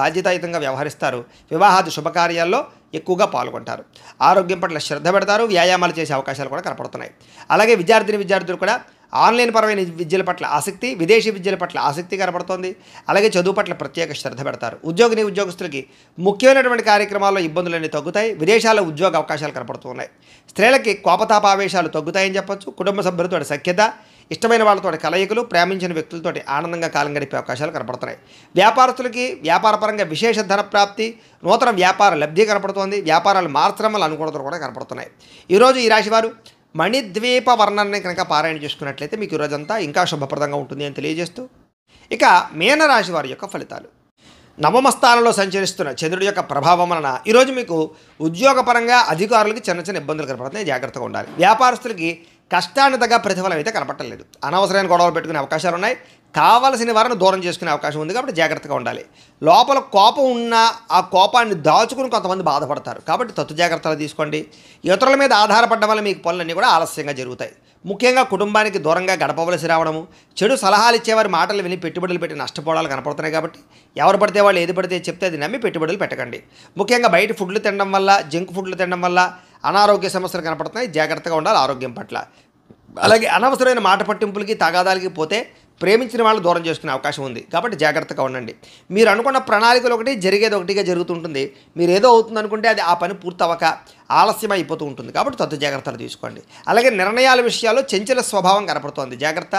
బాధ్యతాయుతంగా వ్యవహరిస్తారు. వివాహాది శుభకార్యాల్లో ఎక్కువగా పాల్గొంటారు. ఆరోగ్యం పట్ల శ్రద్ధ పెడతారు. వ్యాయామాలు చేసే అవకాశాలు కూడా కనపడుతున్నాయి. అలాగే విద్యార్థులు కూడా ఆన్లైన్ పరమైన విద్యల పట్ల ఆసక్తి, విదేశీ విద్యల పట్ల ఆసక్తి కనబడుతోంది. అలాగే చదువు పట్ల ప్రత్యేక శ్రద్ధ పెడతారు. ఉద్యోగస్తులకి ముఖ్యమైనటువంటి కార్యక్రమాల్లో ఇబ్బందులన్నీ తగ్గుతాయి. విదేశాల్లో ఉద్యోగ అవకాశాలు కనపడుతున్నాయి. స్త్రీలకి కోపతాపావేశాలు తగ్గుతాయని చెప్పొచ్చు. కుటుంబ సభ్యులతో సఖ్యత, ఇష్టమైన వాళ్ళతో కలయికలు, ప్రేమించిన వ్యక్తులతో ఆనందంగా కాలం గడిపే అవకాశాలు కనపడుతున్నాయి. వ్యాపారస్తులకి వ్యాపారపరంగా విశేష ధన ప్రాప్తి, నూతన వ్యాపార లబ్ధి కనపడుతోంది. వ్యాపారాలు మార్చడం వల్ల అనుకూలతలు కూడా కనపడుతున్నాయి. ఈరోజు ఈ రాశివారు మణిద్వీప వర్ణాన్ని కనుక పారాయణ చేసుకున్నట్లయితే మీకు ఈరోజంతా ఇంకా శుభప్రదంగా ఉంటుంది అని తెలియజేస్తూ, ఇక మీనరాశి వారి యొక్క ఫలితాలు. నవమ స్థానంలో సంచరిస్తున్న చంద్రుడి యొక్క ప్రభావం వలన ఈరోజు మీకు ఉద్యోగపరంగా అధికారులకి చిన్న ఇబ్బందులు కనపడుతున్నాయి. జాగ్రత్తగా ఉండాలి. వ్యాపారస్తులకి కష్టాన్ని తగ్గ ప్రతిఫలం అయితే కనపడలేదు. అనవసరమైన గొడవలు పెట్టుకునే అవకాశాలు ఉన్నాయి. కావలసిన వారిని దూరం చేసుకునే అవకాశం ఉంది. కాబట్టి జాగ్రత్తగా ఉండాలి. లోపల కోపం ఉన్న ఆ కోపాన్ని దాచుకుని కొంతమంది బాధపడతారు. కాబట్టి తత్తు జాగ్రత్తలు తీసుకోండి. ఇతరుల మీద ఆధారపడడం వల్ల మీకు పనులన్నీ కూడా ఆలస్యంగా జరుగుతాయి. ముఖ్యంగా కుటుంబానికి దూరంగా గడపవలసి రావడము, చెడు సలహాలు ఇచ్చేవారి మాటలు విని పెట్టుబడులు పెట్టి నష్టపోవడాలు కనపడుతున్నాయి. కాబట్టి ఎవరు పడితే వాళ్ళు ఏది పడితే చెప్తే అది నమ్మి పెట్టుబడులు పెట్టకండి. ముఖ్యంగా బయట ఫుడ్లు తినడం వల్ల, జంక్ ఫుడ్లు తినడం వల్ల అనారోగ్య సమస్యలు కనపడుతున్నాయి. జాగ్రత్తగా ఉండాలి ఆరోగ్యం పట్ల. అలాగే అనవసరమైన మాట పట్టింపులకి తగాదాలకి పోతే ప్రేమించిన వాళ్ళు దూరం చేసుకునే అవకాశం ఉంది. కాబట్టి జాగ్రత్తగా ఉండండి. మీరు అనుకున్న ప్రణాళికలు ఒకటి, జరిగేది ఒకటిగా జరుగుతుంటుంది. మీరు ఏదో అవుతుంది అనుకుంటే అది ఆ పని పూర్తవక ఆలస్యం అయిపోతూ ఉంటుంది. కాబట్టి తత్తు జాగ్రత్తలు తీసుకోండి. అలాగే నిర్ణయాల విషయాల్లో చంచల స్వభావం కనపడుతోంది. జాగ్రత్త.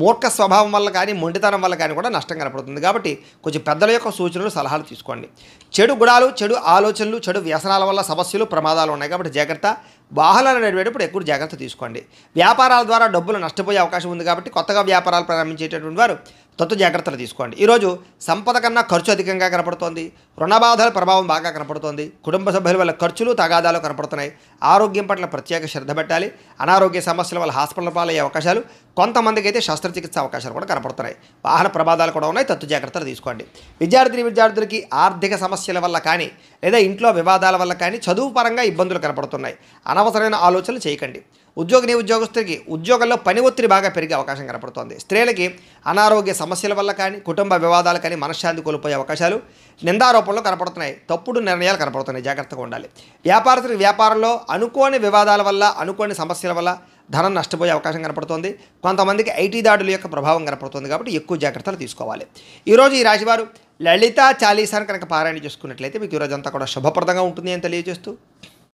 మూర్ఖ స్వభావం వల్ల కానీ మొండితనం వల్ల కానీ కూడా నష్టం కనపడుతుంది. కాబట్టి కొంచెం పెద్దల యొక్క సూచనలు, సలహాలు తీసుకోండి. చెడు గుణాలు, చెడు ఆలోచనలు, చెడు వ్యసనాల వల్ల సమస్యలు, ప్రమాదాలు ఉన్నాయి. కాబట్టి జాగ్రత్త. వాహనాలు నడిపేటప్పుడు ఎక్కువ జాగ్రత్త తీసుకోండి. వ్యాపారాల ద్వారా డబ్బులు నష్టపోయే అవకాశం ఉంది. కాబట్టి కొత్తగా వ్యాపారాలు ప్రారంభించేటటువంటి వారు తత్తు జాగ్రత్తలు తీసుకోండి. ఈరోజు సంపద కన్నా ఖర్చు అధికంగా కనపడుతోంది. రుణబాధల ప్రభావం బాగా కనపడుతోంది. కుటుంబ సభ్యుల వల్ల ఖర్చులు, తగాదాలు కనపడుతున్నాయి. ఆరోగ్యం పట్ల ప్రత్యేక శ్రద్ధ పెట్టాలి. అనారోగ్య సమస్యల వల్ల హాస్పిటల్ పాలయ్యే అవకాశాలు, కొంతమందికి అయితే శస్త్రచికిత్స అవకాశాలు కూడా కనపడుతున్నాయి. వాహన ప్రమాదాలు కూడా ఉన్నాయి. తత్తు జాగ్రత్తలు తీసుకోండి. విద్యార్థులకి ఆర్థిక సమస్యల వల్ల కానీ లేదా ఇంట్లో వివాదాల వల్ల కానీ చదువు పరంగా ఇబ్బందులు కనపడుతున్నాయి. అనవసరమైన ఆలోచనలు చేయకండి. ఉద్యోగస్తులకి ఉద్యోగంలో పని ఒత్తిడి బాగా పెరిగే అవకాశం కనపడుతోంది. స్త్రీలకి అనారోగ్య సమస్యల వల్ల కానీ కుటుంబ వివాదాలు కానీ మనశ్శాంతి కోల్పోయే అవకాశాలు, నిందారోపణలు కనపడుతున్నాయి. తప్పుడు నిర్ణయాలు కనపడుతున్నాయి. జాగ్రత్తగా ఉండాలి. వ్యాపారస్తులకి వ్యాపారంలో అనుకోని వివాదాల వల్ల, అనుకోని సమస్యల వల్ల ధనం నష్టపోయే అవకాశం కనపడుతోంది. కొంతమందికి ఐటీ దాడుల యొక్క ప్రభావం కనపడుతుంది. కాబట్టి ఎక్కువ జాగ్రత్తలు తీసుకోవాలి. ఈరోజు ఈ రాశివారు లలితా చాలీసాను కనుక పారాయణ చేసుకున్నట్లయితే మీకు ఈరోజంతా కూడా శుభప్రదంగా ఉంటుంది అని తెలియజేస్తూ,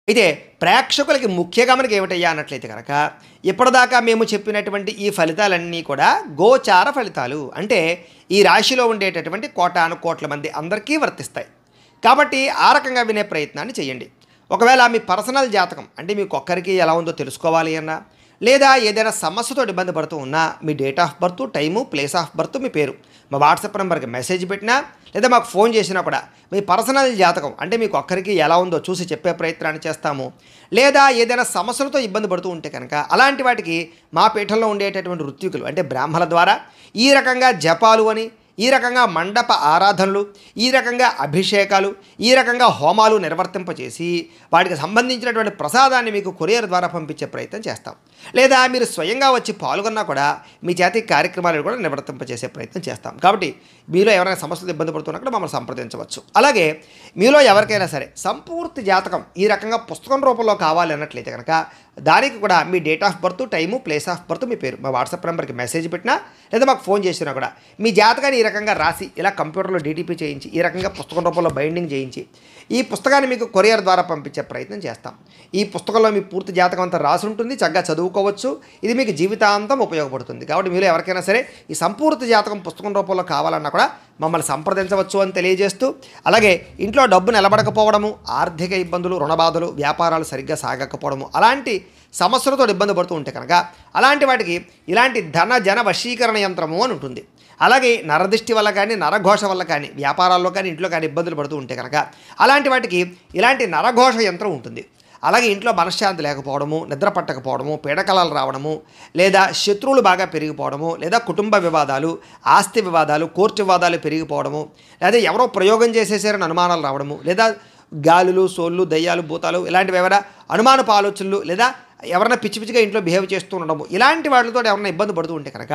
అయితే ప్రేక్షకులకి ముఖ్య గమనిక ఏమిటయ్యా అన్నట్లయితే కనుక ఇప్పటిదాకా మేము చెప్పినటువంటి ఈ ఫలితాలన్నీ కూడా గోచార ఫలితాలు. అంటే ఈ రాశిలో ఉండేటటువంటి కోటాను కోట్ల మంది అందరికీ వర్తిస్తాయి. కాబట్టి ఆ రకంగా వినే ప్రయత్నాన్ని చేయండి. ఒకవేళ మీ పర్సనల్ జాతకం అంటే మీకు ఒక్కరికి ఎలా ఉందో తెలుసుకోవాలి అన్నా, లేదా ఏదైనా సమస్యతో ఇబ్బంది పడుతూ ఉన్నా మీ date of birth, time, place of birth, మీ పేరు మా వాట్సాప్ నెంబర్కి మెసేజ్ పెట్టినా లేదా మాకు ఫోన్ చేసినా కూడా మీ పర్సనల్ జాతకం అంటే మీకు ఒక్కరికి ఎలా ఉందో చూసి చెప్పే ప్రయత్నాన్ని చేస్తాము. లేదా ఏదైనా సమస్యలతో ఇబ్బంది పడుతూ ఉంటే కనుక అలాంటి వాటికి మా పీఠంలో ఉండేటటువంటి ఋత్వికులు అంటే బ్రాహ్మణుల ద్వారా ఈ రకంగా జపాలు అని, ఈ రకంగా మండప ఆరాధనలు, ఈ రకంగా అభిషేకాలు, ఈ రకంగా హోమాలు నిర్వర్తింపచేసి వాటికి సంబంధించినటువంటి ప్రసాదాన్ని మీకు కొరియర్ ద్వారా పంపించే ప్రయత్నం చేస్తాం. లేదా మీరు స్వయంగా వచ్చి పాల్గొన్నా కూడా మీ చేతి కార్యక్రమాలను కూడా నిర్వర్తింపచేసే ప్రయత్నం చేస్తాం. కాబట్టి మీలో ఎవరైనా సమస్యలు ఇబ్బంది పడుతున్నప్పుడు మమ్మల్ని సంప్రదించవచ్చు. అలాగే మీలో ఎవరికైనా సరే సంపూర్తి జాతకం ఈ రకంగా పుస్తకం రూపంలో కావాలి అన్నట్లయితే కనుక దానికి కూడా మీ date of birth, time, place of birth, మీ పేరు మా వాట్సాప్ నెంబర్కి మెసేజ్ పెట్టినా లేదా మాకు ఫోన్ చేసినా కూడా మీ జాతకాన్ని ఈ రకంగా రాసి ఇలా కంప్యూటర్లో డీటీపీ చేయించి ఈ రకంగా పుస్తకం రూపంలో బైండింగ్ చేయించి ఈ పుస్తకాన్ని మీకు కొరియర్ ద్వారా పంపించే ప్రయత్నం చేస్తాం. ఈ పుస్తకంలో మీ పూర్తి జాతకం అంతా రాసి ఉంటుంది. చక్కగా చదువుకోవచ్చు. ఇది మీకు జీవితాంతం ఉపయోగపడుతుంది. కాబట్టి మీరు ఎవరికైనా సరే ఈ సంపూర్తి జాతకం పుస్తకం రూపంలో కావాలన్నా కూడా మమ్మల్ని సంప్రదించవచ్చు అని తెలియజేస్తూ, అలాగే ఇంట్లో డబ్బు నిలబడకపోవడము, ఆర్థిక ఇబ్బందులు, రుణబాధలు, వ్యాపారాలు సరిగ్గా సాగకపోవడము అలాంటి సమస్యలతో ఇబ్బంది పడుతూ ఉంటే కనుక అలాంటి వాటికి ఇలాంటి ధన జన వశీకరణ యంత్రము అని ఉంటుంది. అలాగే నరదిష్టి వల్ల కానీ, నరఘోష వల్ల కానీ, వ్యాపారాల్లో కానీ, ఇంట్లో కానీ ఇబ్బందులు పడుతూ ఉంటే కనుక అలాంటి వాటికి ఇలాంటి నరఘోష యంత్రం ఉంటుంది. అలాగే ఇంట్లో మనశ్శాంతి లేకపోవడము, నిద్ర పట్టకపోవడము, పీడకలాలు రావడము, లేదా శత్రువులు బాగా పెరిగిపోవడము, లేదా కుటుంబ వివాదాలు, ఆస్తి వివాదాలు, కోర్టు వివాదాలు పెరిగిపోవడము, లేదా ఎవరో ప్రయోగం చేసేసారని అనుమానాలు రావడము, లేదా గాలులు, సోళ్ళు, దయ్యాలు, భూతాలు ఇలాంటివి ఏమైనా అనుమానపు ఆలోచనలు, లేదా ఎవరైనా పిచ్చి పిచ్చిగా ఇంట్లో బిహేవ్ చేస్తూ ఉండడము ఇలాంటి వాటితో ఎవరైనా ఇబ్బంది పడుతూ ఉంటే కనుక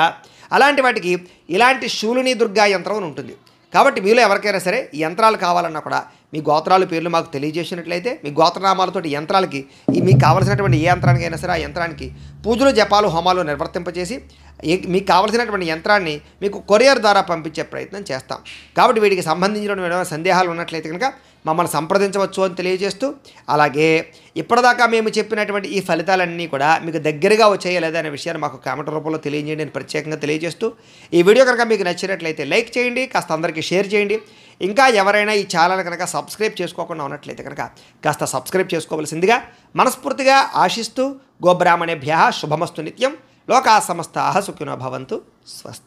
అలాంటి వాటికి ఇలాంటి శూలిని దుర్గా యంత్రం అని ఉంటుంది. కాబట్టి మీలో ఎవరికైనా సరే ఈ యంత్రాలు కావాలన్నా కూడా మీ గోత్రాల పేర్లు మాకు తెలియజేసినట్లయితే మీ గోత్రనామాలతోటి యంత్రాలకి మీకు కావాల్సినటువంటి ఏ యంత్రానికైనా సరే ఆ యంత్రానికి పూజలు, జపాలు, హోమాలు నిర్వర్తింపచేసి మీకు కావలసినటువంటి యంత్రాన్ని మీకు కొరియర్ ద్వారా పంపించే ప్రయత్నం చేస్తాం. కాబట్టి వీటికి సంబంధించిన సందేహాలు ఉన్నట్లయితే కనుక మమ్మల్ని సంప్రదించవచ్చు అని తెలియజేస్తూ, అలాగే ఇప్పటిదాకా మేము చెప్పినటువంటి ఈ ఫలితాలన్నీ కూడా మీకు దగ్గరగా వచ్చాయా లేదా అనే విషయాన్ని మాకు కామెంట్ రూపంలో తెలియజేయండి అని ప్రత్యేకంగా తెలియజేస్తూ, ఈ వీడియో కనుక మీకు నచ్చినట్లయితే లైక్ చేయండి, కాస్త అందరికీ షేర్ చేయండి. ఇంకా ఎవరైనా ఈ ఛానల్ కనుక సబ్స్క్రైబ్ చేసుకోకుండా ఉన్నట్లయితే కనుక కాస్త సబ్స్క్రైబ్ చేసుకోవాల్సిందిగా మనస్ఫూర్తిగా ఆశిస్తూ, గోబ్రాహ్మణేభ్యః శుభమస్తు నిత్యం, లోకా సమస్తాః సుఖినో భవంతు. స్వస్తి.